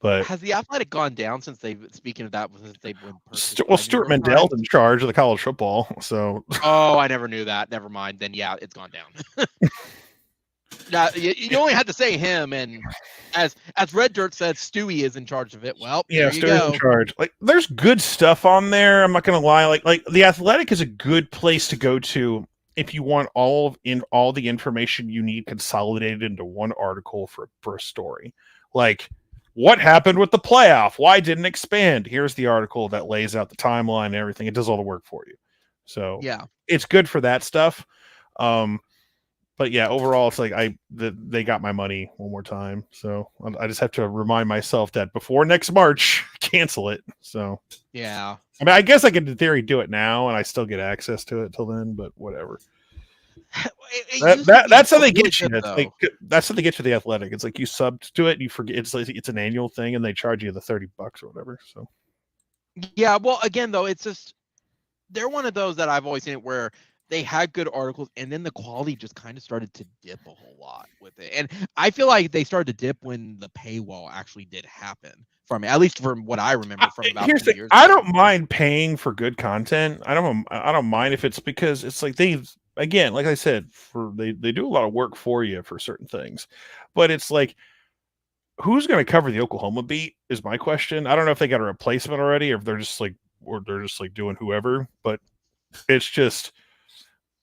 But has the Athletic gone down since they've? Speaking of that, since they've been Stuart Mandel's in charge of the college football, so. Oh, I never knew that. Never mind. Then yeah, it's gone down. Yeah, you only had to say him, and as Red Dirt said, Stewie is in charge of it. Well, yeah, Stewie's in charge. Like, there's good stuff on there. I'm not gonna lie. Like the Athletic is a good place to go to if you want all the information you need consolidated into one article for a story. Like, what happened with the playoff? Why didn't it expand? Here's the article that lays out the timeline and everything. It does all the work for you. So yeah, it's good for that stuff. But yeah, overall, it's like they got my money one more time. So I just have to remind myself that before next March, cancel it. So yeah. I mean, I guess I could, in theory, do it now, and I still get access to it till then. But whatever. That's how they get you. Like, that's how they get you the Athletic. It's like you sub to it, and you forget it's an annual thing, and they charge you the $30 or whatever. So yeah, well, again though, it's just they're one of those that I've always seen it where they had good articles, and then the quality just kind of started to dip a whole lot with it. And I feel like they started to dip when the paywall actually did happen. From at least from what I remember from about 2 years ago. I don't mind paying for good content. I don't mind if it's because it's like again, like I said, they do a lot of work for you for certain things, but it's like, who's going to cover the Oklahoma beat is my question. I don't know if they got a replacement already, or if they're just like doing whoever. But it's just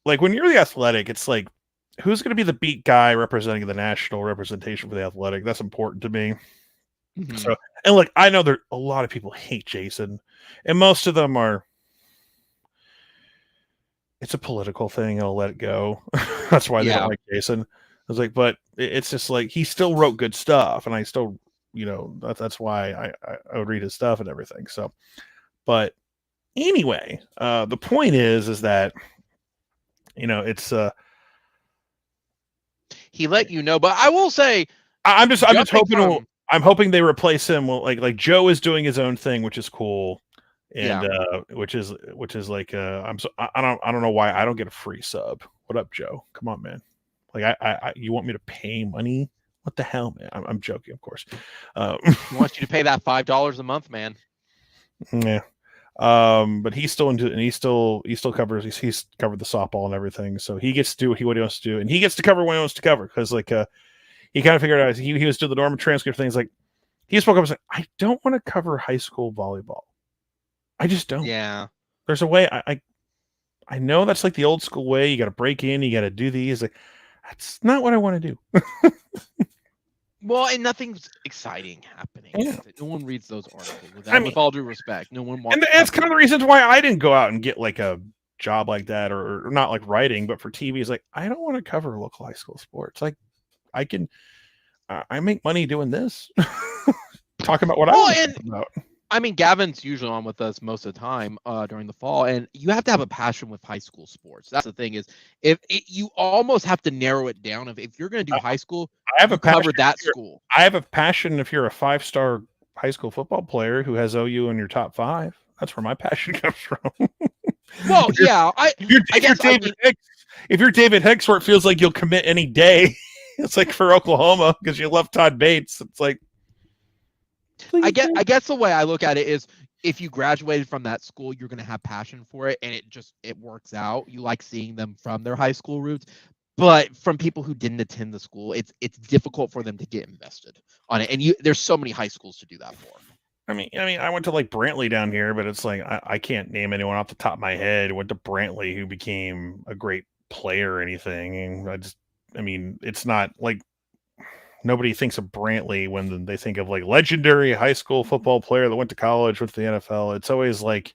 like, when you're the Athletic, it's like, who's going to be the beat guy representing the national representation for the Athletic? That's important to me. Mm-hmm. So, and like, I know there a lot of people hate Jason, and most of them are. It's a political thing. I'll let it go. That's why they don't like Jason. I was like, but it's just like, he still wrote good stuff, and I still, that's why I would read his stuff and everything. So, but anyway, the point is that, it's he let you know, but I will say, I'm just hoping. I'm hoping they replace him. Like Joe is doing his own thing, which is cool, and which is like I don't know why I don't get a free sub. What up, Joe? Come on, man. Like you want me to pay money? What the hell, man? I'm joking, of course. He wants you to pay that $5 a month, man. Yeah. But he's still into it, and he still covers. He's covered the softball and everything, so he gets to do what he wants to do, and he gets to cover what he wants to cover, because like he kind of figured out, he was doing the Norman transcript things. Like, he spoke up and said, I don't want to cover high school volleyball. I just don't. Yeah. There's a way. I know that's like the old school way. You got to break in. You got to do these. Like, that's not what I want to do. Well, and nothing's exciting happening. Yeah. No one reads those articles. With all due respect, no one wants. And that's kind of the reasons why I didn't go out and get like a job like that, or not like writing, but for TV. Is like, I don't want to cover local high school sports. Like, I can, I make money doing this, talking about what I want to talk about. I mean, Gavin's usually on with us most of the time during the fall, and you have to have a passion with high school sports. That's the thing is, you almost have to narrow it down. If you're going to do high school, I have you a passion cover that if you're- school. I have a passion if you're a 5-star high school football player who has OU in your top 5. That's where my passion comes from. Well, yeah, if you're David Hicks, where it feels like you'll commit any day, it's like for Oklahoma because you love Todd Bates. It's like, I guess the way I look at it is, if you graduated from that school, you're going to have passion for it, and it works out. You like seeing them from their high school roots, but from people who didn't attend the school, it's difficult for them to get invested on it. And there's so many high schools to do that for. I mean, I went to like Brantley down here, but it's like I can't name anyone off the top of my head who went to Brantley who became a great player or anything. And it's not like nobody thinks of Brantley when they think of like legendary high school football player that went to college with the NFL. It's always like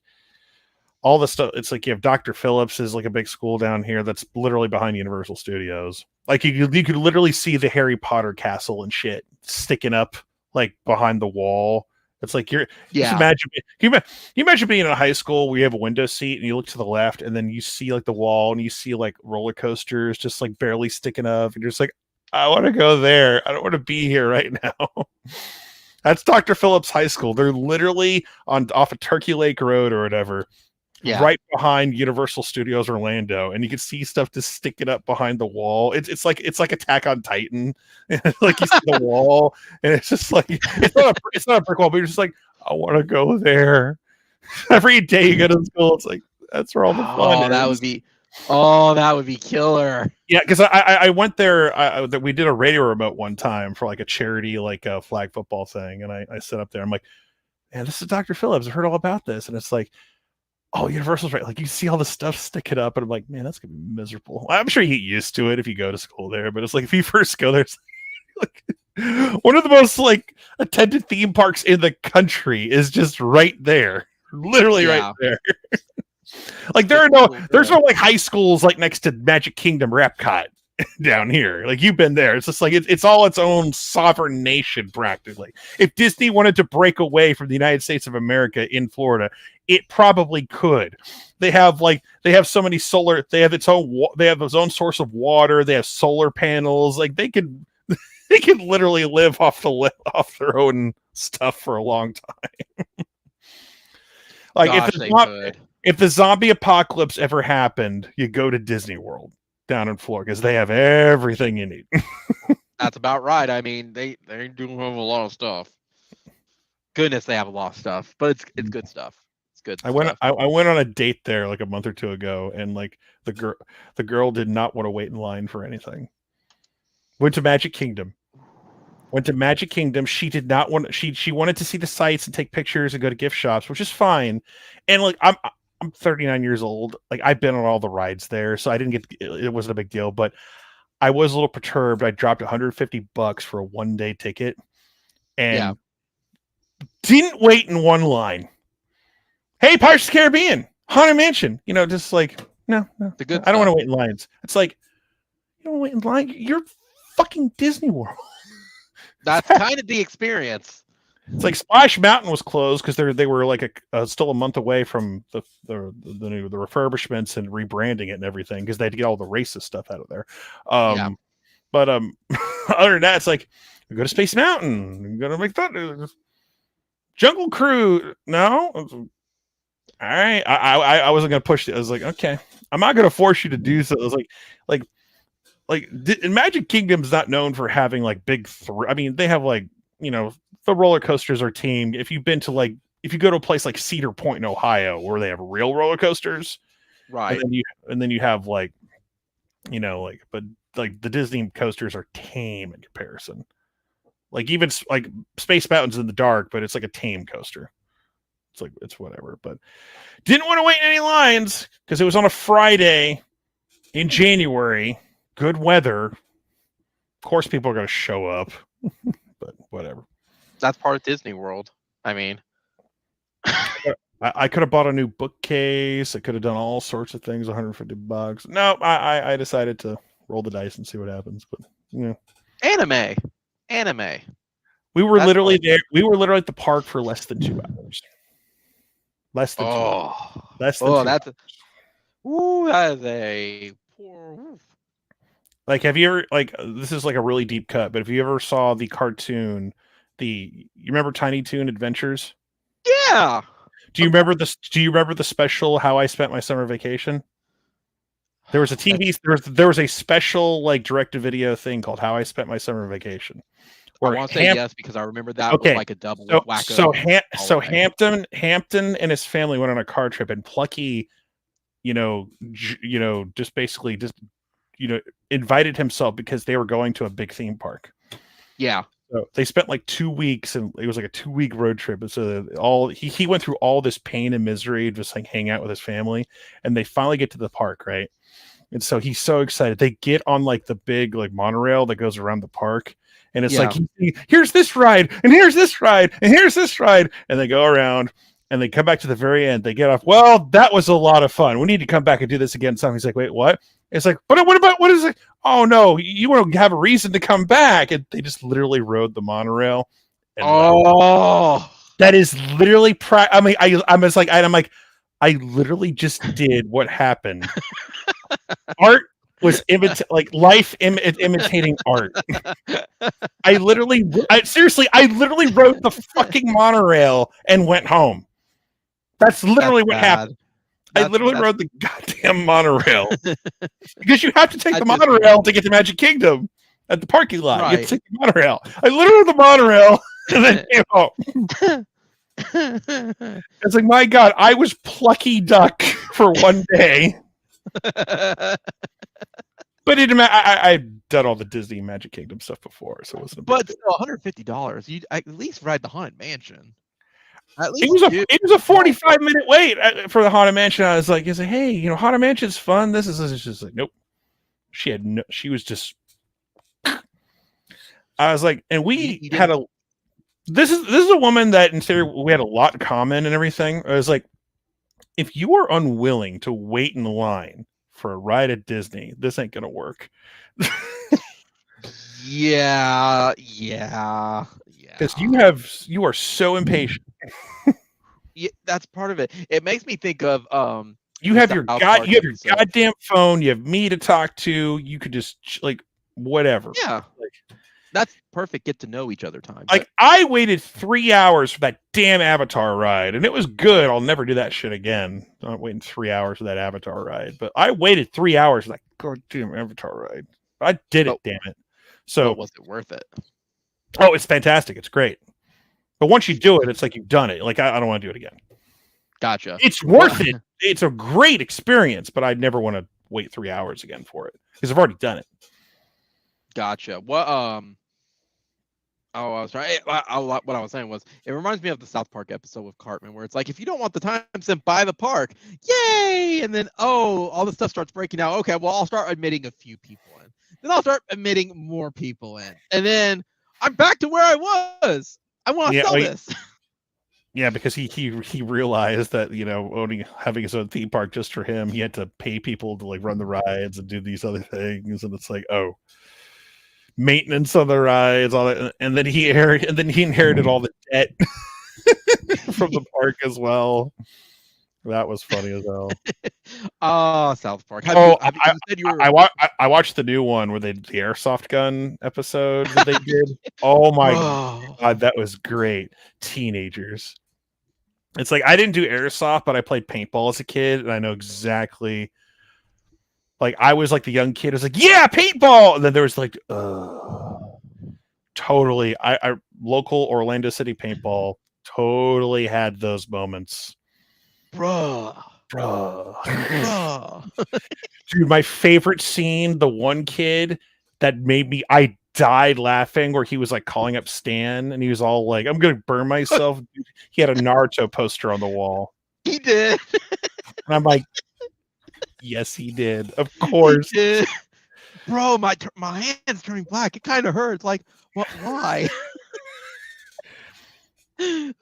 all the stuff. It's like you have Dr. Phillips is like a big school down here that's literally behind Universal Studios. Like you could literally see the Harry Potter castle and shit sticking up like behind the wall. It's like just imagine. Can you imagine being in a high school where you have a window seat and you look to the left and then you see like the wall and you see like roller coasters just like barely sticking up and you're just like, I want to go there. I don't want to be here right now. That's Dr. Phillips High School. They're literally off of Turkey Lake Road or whatever, right behind Universal Studios Orlando, and you can see stuff just sticking up behind the wall. It's like Attack on Titan. Like you see the wall, and it's just like it's not a brick wall, but you're just like, I want to go there. Every day you go to school, it's like that's where all the fun is. That would be killer. Yeah, because I went there. We did a radio remote one time for like a charity, like a flag football thing, and I set up there. I'm like, man, this is Dr. Phillips. I heard all about this, and it's like, oh, Universal's right. Like you see all the stuff sticking up, and I'm like, man, that's gonna be miserable. I'm sure you get used to it if you go to school there, but it's like if you first go there, it's like one of the most like attended theme parks in the country is just right there, literally right there. Like there's no like high schools like next to Magic Kingdom or Epcot down here. Like you've been there. It's just like it's all its own sovereign nation practically. If Disney wanted to break away from the United States of America in Florida, it probably could. They have so many solar. They have its own source of water. They have solar panels. Like they could literally live off their own stuff for a long time. Like if the zombie apocalypse ever happened, you go to Disney World down in Florida because they have everything you need. That's about right. I mean, they do have a lot of stuff. Goodness, they have a lot of stuff, but it's good stuff. It's good. I went on a date there like a month or two ago, and like the girl did not want to wait in line for anything. Went to Magic Kingdom. She did not want. She wanted to see the sights and take pictures and go to gift shops, which is fine. And like I'm 39 years old. Like I've been on all the rides there, so it wasn't a big deal. But I was a little perturbed. I dropped $150 for a 1-day ticket, and didn't wait in one line. Hey, Pirates of the Caribbean, Haunted Mansion. Just like no. I don't want to wait in lines. It's like you don't wait in line. You're fucking Disney World. That's kind of the experience. It's like Splash Mountain was closed because they were like still a month away from the refurbishments and rebranding it and everything because they had to get all the racist stuff out of there. But other than that, it's like you go to Space Mountain, you go to McDonald's, Jungle Cruise. No, all right. I wasn't gonna push it. I was like, okay, I'm not gonna force you to do so. I was like Magic Kingdom's not known for having like big. I mean, they have like the roller coasters are tamed. If you go to a place like Cedar Point in Ohio where they have real roller coasters, right? And then you have but like the Disney coasters are tame in comparison. Like even like Space Mountain's in the dark, but it's like a tame coaster. It's whatever. But didn't want to wait in any lines because it was on a Friday in January. Good weather. Of course, people are going to show up, but whatever. That's part of Disney World. I mean, I could have bought a new bookcase. I could have done all sorts of things. $150. No, I decided to roll the dice and see what happens. But anime. We were That's literally funny. there. We were literally at the park for less than 2 hours. Less than 2 hours. Oh, Less than 2 hours. that's ooh, that is a poor. Oof. Like, have you ever, like, this is like a really deep cut, but if you ever saw the cartoon, you remember Tiny Toon Adventures? Yeah. Do you remember this? Do you remember the special How I Spent My Summer Vacation? There was a TV. There was a special like direct to video thing called How I Spent My Summer Vacation. I Where want to say yes because I remember that was Okay, like a double with Wacko. so Hampton and his family went on a car trip, and Plucky, just basically invited himself because they were going to a big theme park. Yeah. So they spent like 2 weeks, and it was like a 2-week road trip. And so he went through all this pain and misery, just like hang out with his family, and they finally get to the park, right? And so he's so excited. They get on like the big like monorail that goes around the park, and it's like, here's this ride, and here's this ride, and here's this ride, and they go around, and they come back to the very end. They get off. Well, that was a lot of fun. We need to come back and do this again. So he's like, wait, what? It's like, but what is it? Oh no, you want to have a reason to come back, and they just literally rode the monorail. And that is literally. I'm like, I literally just did what happened. Art was life imitating art. I literally rode the fucking monorail and went home. That's literally what happened. I literally rode the goddamn monorail because you have to take the monorail to get to Magic Kingdom at the parking lot. Right. You have to take the monorail. I literally rode the monorail and then came home. It's like, my God, I was Plucky Duck for one day. But I've done all the Disney Magic Kingdom stuff before, so it wasn't. But still, $150. You at least ride the Haunted Mansion. At least it was a 45-minute wait for the Haunted Mansion. I was like, hey, Haunted Mansion's fun. This is just like, nope. She was just. I was like, and we had a. This is a woman that in theory we had a lot in common and everything. I was like, if you are unwilling to wait in line for a ride at Disney, this ain't gonna work. Yeah. Because you are so impatient. Yeah, that's part of it. It makes me think of you have your goddamn phone. You have me to talk to. You could just like whatever. Yeah, that's perfect. Get to know each other time. Like I waited 3 hours for that damn Avatar ride, and it was good. I'll never do that shit again. I'm not waiting 3 hours for that Avatar ride, but I waited 3 hours for that goddamn Avatar ride. I did it, damn it. So was it worth it? Oh, it's fantastic. It's great. But once you do it, it's like you've done it. Like I don't want to do it again. Gotcha. It's worth it. It's a great experience, but I'd never want to wait 3 hours again for it because I've already done it. Gotcha. What I was right. What I was saying was, it reminds me of the South Park episode with Cartman, where it's like, if you don't want the time sent by the park, yay! And then all the stuff starts breaking out. Okay, well, I'll start admitting a few people in. Then I'll start admitting more people in, and then I'm back to where I was. I want to sell this. Yeah, because he realized that having his own theme park just for him, he had to pay people to like run the rides and do these other things, and it's like, oh, maintenance on the rides, all that, and then he inherited all the debt from the park as well. That was funny as hell. Oh, South Park. I watched the new one where they did the airsoft gun episode that they did. Oh my God, that was great. Teenagers. It's like I didn't do airsoft, but I played paintball as a kid, and I know exactly. Like I was like the young kid. I was like, yeah, paintball, and then there was like, totally. I local Orlando City paintball totally had those moments. Bruh. Dude, my favorite scene, the one kid that made me, I died laughing, where he was like calling up Stan and he was all like, I'm gonna burn myself. He had a Naruto poster on the wall. He did. And I'm like, yes, he did. Of course. He did. Bro, my hand's turning black. It kind of hurts. Like, what? Why?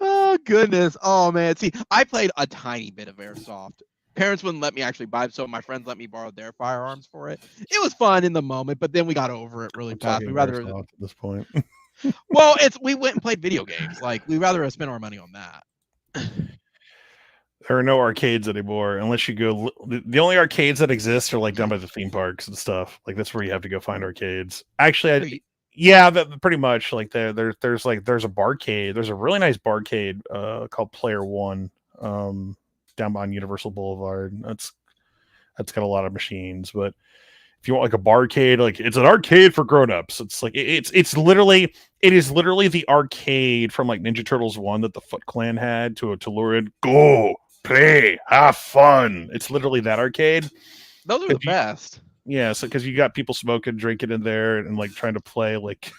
Oh goodness. Oh man. See, I played a tiny bit of airsoft. Parents wouldn't let me actually buy it, so my friends let me borrow their firearms for it. It was fun in the moment, but then we got over it really fast. We rather at this point. Well, we went and played video games. Like, we'd rather spend our money on that. There are no arcades anymore unless you go. The only arcades that exist are like down by the theme parks and stuff. Like that's where you have to go find arcades. Actually, yeah, pretty much. Like there's a barcade. There's a really nice barcade called Player One down on Universal Boulevard. That's got a lot of machines. But if you want like a barcade, like it's an arcade for grown-ups. It's like it is literally the arcade from like Ninja Turtles 1 that the Foot Clan had to lure in. Go play, have fun. It's literally that arcade. Those are the best. Yeah, so because you got people smoking, drinking in there, and like trying to play like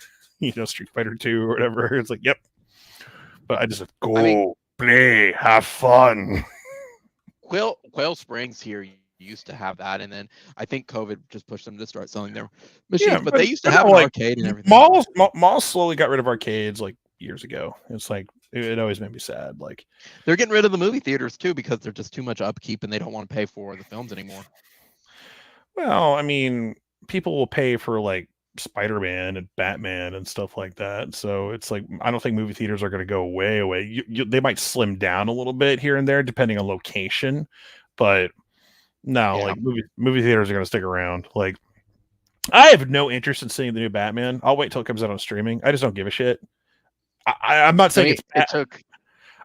Street Fighter 2 or whatever. It's like, yep. But I just said, play, have fun. Quail Springs here used to have that, and then I think COVID just pushed them to start selling their machines. Yeah, but they used to have an arcade and everything. Malls slowly got rid of arcades like years ago. It's like it always made me sad. Like they're getting rid of the movie theaters too because they're just too much upkeep and they don't want to pay for the films anymore. Well, I mean, people will pay for like Spider-Man and Batman and stuff like that. So it's like I don't think movie theaters are going to go away. They might slim down a little bit here and there depending on location, but no, like movie theaters are going to stick around. Like I have no interest in seeing the new Batman. I'll wait till it comes out on streaming. I just don't give a shit. I'm not saying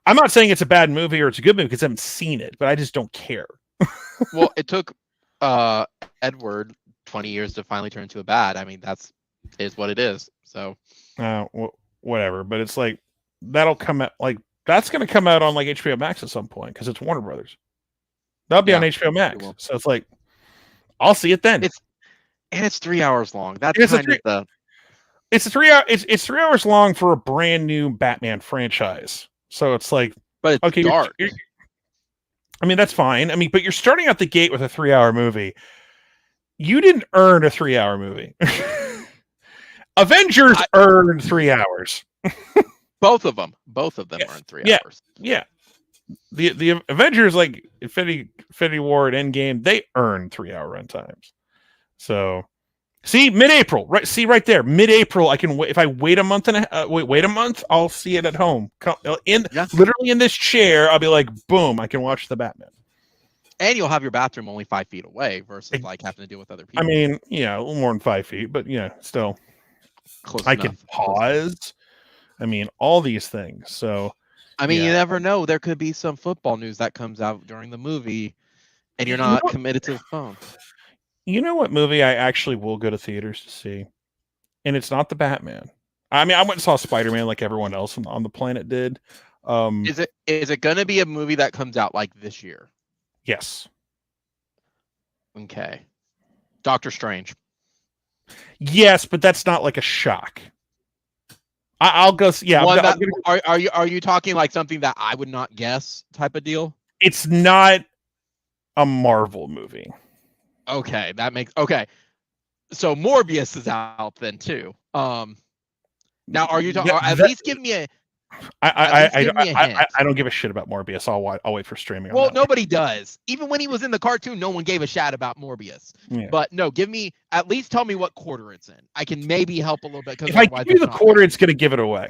I'm not saying it's a bad movie or it's a good movie because I haven't seen it, but I just don't care. Well, it took Edward 20 years to finally turn into a bat. I mean, is what it is. So whatever. But it's like that'll come out like that's going to come out on like HBO Max at some point because it's Warner Brothers. That'll be on HBO Max. So it's like I'll see it then. It's 3 hours long. That's kind of the. It's 3 hour. It's 3 hours long for a brand new Batman franchise. So it's like, but it's dark. I mean, that's fine. I mean, but you're starting out the gate with a 3 hour movie. You didn't earn a 3 hour movie. Avengers earned 3 hours. Both of them earned 3 hours. Yeah. The Avengers, like Infinity War and Endgame, they earn 3 hour run times. So, see, mid-April, right? See right there, mid-April. I can wait. If I wait a month wait a month, I'll see it at home. Literally in this chair, I'll be like, boom! I can watch the Batman. And you'll have your bathroom only 5 feet away versus like having to deal with other people. I mean, yeah, a little more than 5 feet, but yeah, still, close I enough. can pause. I mean, all these things. So, I mean, you never know. There could be some football news that comes out during the movie, and you're not committed to the phone. You know what movie I actually will go to theaters to see? And it's not the Batman. I mean, I went and saw Spider-Man like everyone else on the planet did. Is it going to be a movie that comes out like this year? Yes. Okay. Doctor Strange. Yes, but that's not like a shock. I'll go. Yeah. Are you talking like something that I would not guess type of deal? It's not a Marvel movie. Okay, so Morbius is out then too. Now are you talking? At least give me a. I don't give a shit about Morbius. I'll wait for streaming. Well, nobody does. Even when he was in the cartoon, no one gave a shit about Morbius. Yeah. But no, at least tell me what quarter it's in. I can maybe help a little bit. If I give you the quarter, it's going to give it away.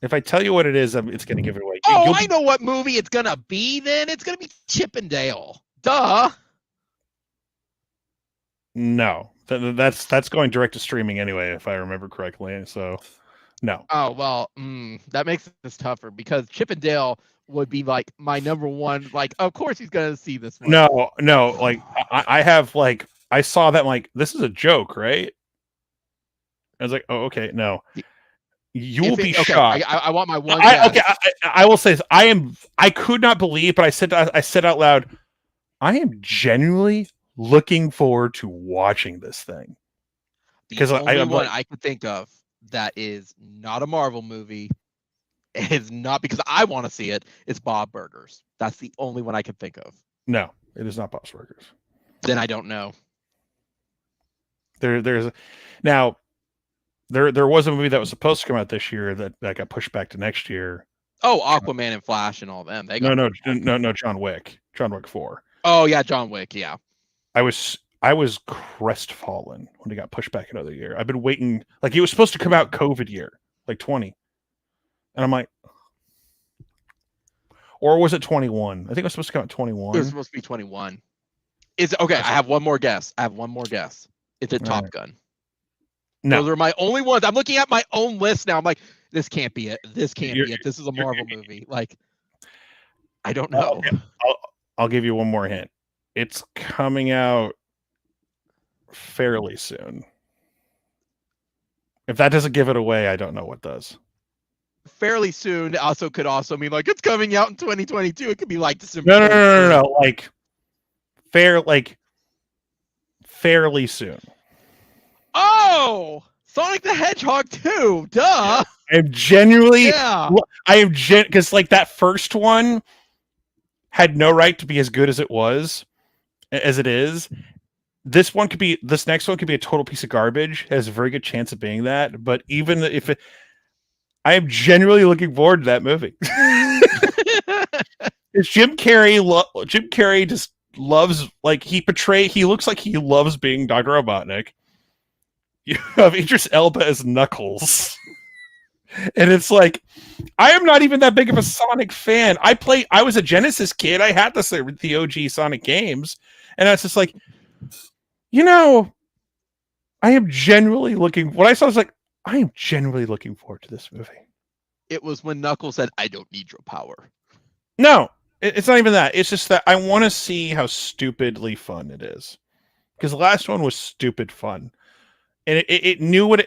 If I tell you what it is, it's going to give it away. I know what movie it's going to be. Then it's going to be Chippendale. Duh. No, that's going direct to streaming anyway, if I remember correctly. So, no. Oh well, that makes this tougher because Chippendale would be like my number one. Like, of course he's gonna see this one. No. Like, I have like I saw that. I'm like, this is a joke, right? I was like, oh, okay, no. You will be shocked. I want my one. I will say this. I could not believe, but I said out loud, I am genuinely looking forward to watching this thing. Because the only one I could think of that is not a Marvel movie is not because I want to see it. It's Bob Burgers. That's the only one I can think of. No, it is not Bob's Burgers. Then I don't know. There was a movie that was supposed to come out this year that got pushed back to next year. Oh, Aquaman and Flash and all them. No, John Wick. John Wick 4. Oh yeah, John Wick. Yeah. I was I was crestfallen when it got pushed back another year. I've been waiting, like it was supposed to come out COVID year, like 20. And I'm like, or was it 21? I think it was supposed to come out 21. It was supposed to be 21. Is okay. I have one more guess. It's a Top Gun. No. Those are my only ones. I'm looking at my own list now. I'm like, this can't be it. This can't be it. This is a Marvel movie. Like, I don't know. I'll give you one more hint. It's coming out fairly soon. If that doesn't give it away, I don't know what does. Fairly soon also could also mean like it's coming out in 2022. It could be like December. No. Like fairly soon. Oh, Sonic the Hedgehog 2. Duh. I'm genuinely, Yeah. Because like that first one had no right to be as good as it is. This next one could be a total piece of garbage. It has a very good chance of being that. But even if I am genuinely looking forward to that movie. It's Jim Carrey. Jim Carrey just loves, like he looks like he loves being Dr. Robotnik. You have Idris Elba as Knuckles. And it's like, I am not even that big of a Sonic fan. I was a Genesis kid. I had the OG Sonic games. And it's just like, I am genuinely when I saw it, I was like, I am genuinely looking forward to this movie. It was when Knuckles said, I don't need your power. No, it's not even that. It's just that I want to see how stupidly fun it is. Because the last one was stupid fun. And it knew what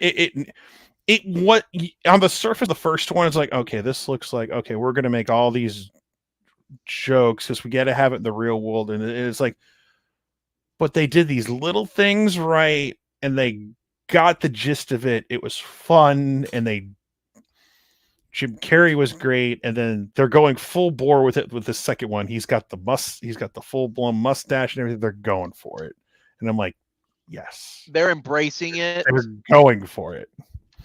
what on the surface, the first one is like, okay, this looks like, okay, we're going to make all these jokes because we got to have it in the real world. And it's like, but they did these little things right. And they got the gist of it. It was fun. And Jim Carrey was great. And then they're going full bore with it with the second one. He's got the full blown mustache and everything. They're going for it. And I'm like, yes. They're embracing it. They're going for it.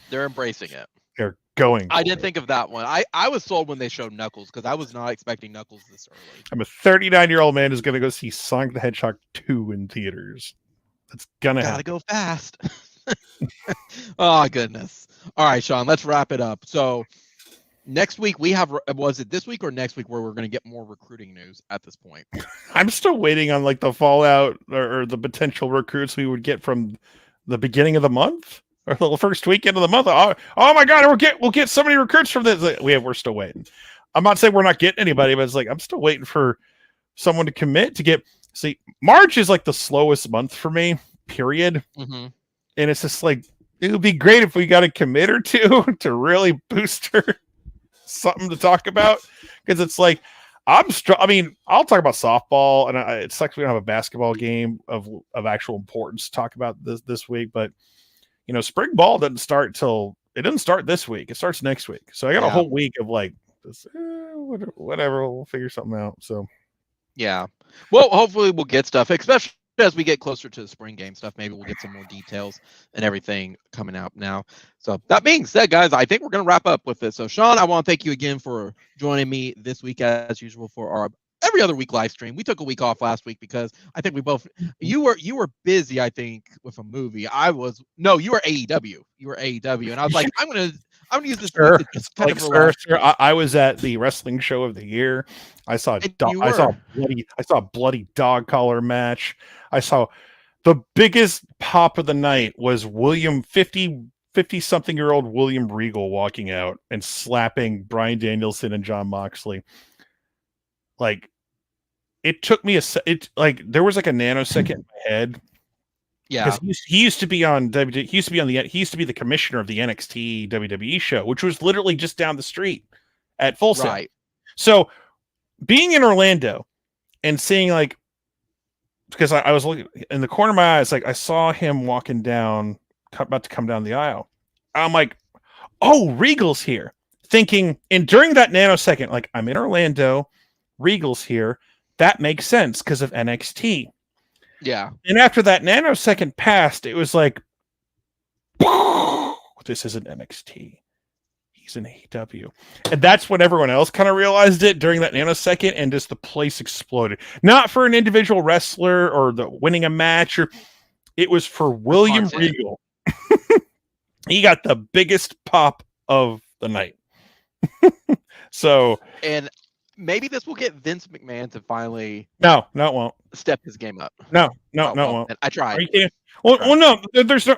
They're embracing it. They're going. I didn't think of that one. I was sold when they showed Knuckles because I was not expecting Knuckles this early. I'm a 39-year-old man who's going to go see Sonic the Hedgehog 2 in theaters. That's going to happen. Gotta go fast. Oh, goodness. All right, Sean, let's wrap it up. So next week we have, was it this week or next week where we're going to get more recruiting news at this point? I'm still waiting on like the fallout or the potential recruits we would get from the beginning of the month or the first weekend of the month. Oh my God, we'll get so many recruits from this. Like, we're still waiting. I'm not saying we're not getting anybody, but it's like, I'm still waiting for someone to commit to get, see, March is like the slowest month for me, period. Mm-hmm. And it's just like, it would be great if we got a commit or two to really boost her something to talk about. Because it's like, I'll talk about softball, and it sucks we don't have a basketball game of actual importance to talk about this week. But spring ball doesn't start this week. It starts next week. So I got a whole week of like this, whatever. We'll figure something out. So yeah, well, hopefully we'll get stuff, especially as we get closer to the spring game stuff. Maybe we'll get some more details and everything coming out now. So that being said, guys, I think we're going to wrap up with this. So Sean, I want to thank you again for joining me this week as usual for our every other week live stream. We took a week off last week because I think we both, you were busy, I think, with a movie. You were AEW. You were AEW. And I was like, I'm going to use this. Sure. I was at the wrestling show of the year. I saw a bloody dog collar match. I saw the biggest pop of the night was 50-something-year-old William Regal walking out and slapping Bryan Danielson and Jon Moxley. Like, it took me there was like a nanosecond in my head. Yeah, he used to be on WWE. He used to be the commissioner of the NXT WWE show, which was literally just down the street at Full Sail. Right. So being in Orlando and seeing like, because I was looking in the corner of my eyes, like I saw him walking down, about to come down the aisle. I'm like, oh, Regal's here. Thinking, and during that nanosecond, like I'm in Orlando, Regal's here. That makes sense because of NXT. Yeah. And after that nanosecond passed, it was like, this isn't NXT. he's in AEW. And that's when everyone else kind of realized it during that nanosecond, and just the place exploded. Not for an individual wrestler or the winning a match, or it was for William content. Regal. He got the biggest pop of the night. So, And maybe this will get Vince McMahon to finally no, it won't. step his game up. No, Oh, it well, won't. I tried. Are you kidding? Well, no. There's no.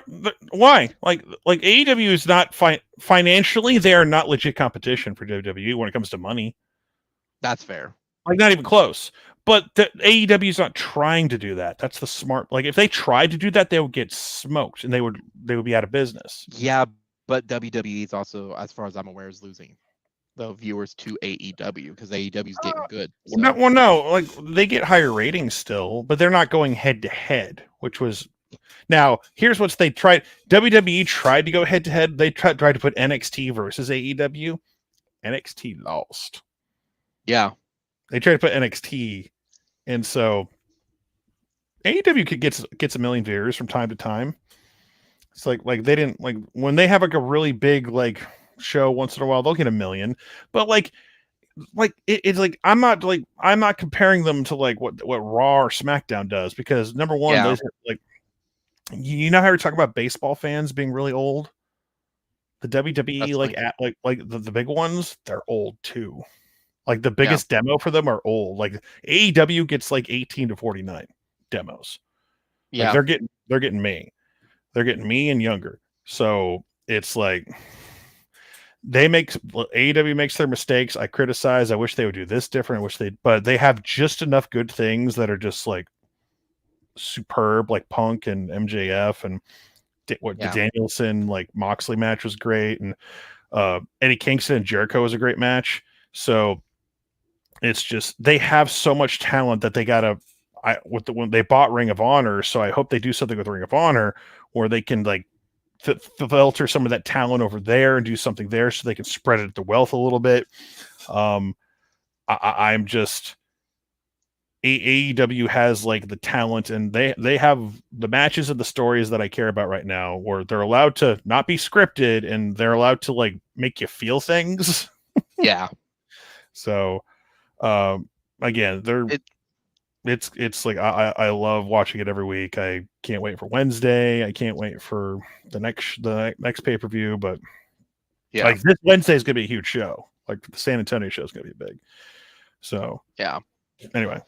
Why? Like AEW is not financially. They are not legit competition for WWE when it comes to money. That's fair. Like, not even close. But the AEW is not trying to do that. That's the smart. Like, if they tried to do that, they would get smoked, and they would be out of business. Yeah, but WWE is also, as far as I'm aware, is losing the viewers to AEW because AEW is getting good. So. No. Like, they get higher ratings still, but they're not going head to head, which was. Now, here's what they tried. WWE tried to go head to head. They tried to put NXT versus AEW. NXT lost. Yeah. They tried to put NXT, and so AEW gets a million viewers from time to time. It's like they didn't like when they have like a really big like show once in a while, they'll get a million. But it's like I'm not comparing them to like what Raw or SmackDown does, because number one, those are, like, you know how we talk about baseball fans being really old. The WWE the big ones, they're old too. Like the biggest demo for them are old. Like AEW gets like 18 to 49 demos. Yeah. Like, they're getting me. They're getting me and younger. So it's like AEW makes their mistakes. I criticize. I wish they would do this different. But they have just enough good things that are just like superb, like Punk and MJF, and the Danielson like Moxley match was great, and Eddie Kingston and Jericho was a great match. So it's just they have so much talent that they gotta. When they bought Ring of Honor, so I hope they do something with Ring of Honor where they can like filter some of that talent over there and do something there, so they can spread it the wealth a little bit. I'm just. AEW has like the talent, and they have the matches and the stories that I care about right now, where they're allowed to not be scripted and they're allowed to like make you feel things. Yeah. So again, it's like I love watching it every week. I can't wait for Wednesday. I can't wait for the next pay-per-view, but like this Wednesday is gonna be a huge show. Like the San Antonio show is gonna be big. So Anyway,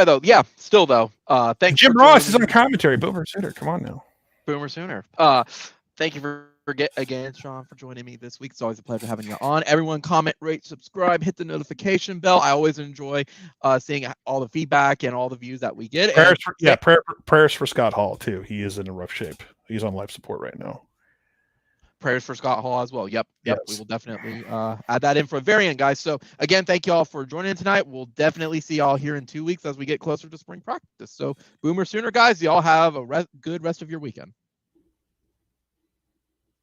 though, still though, thanks. Jim Ross is on commentary. Boomer Sooner, come on now. Boomer Sooner. Thank you for again, Sean, for joining me this week. It's always a pleasure having you on. Everyone, comment, rate, subscribe, hit the notification bell. I always enjoy seeing all the feedback and all the views that we get. Prayers for Scott Hall too. He is in a rough shape. He's on life support right now. Prayers for Scott Hall as well. Yep. Yes. We will definitely add that in for a variant, guys. So again, thank you all for joining tonight. We'll definitely see y'all here in 2 weeks as we get closer to spring practice. So Boomer Sooner, guys, y'all have a good rest of your weekend.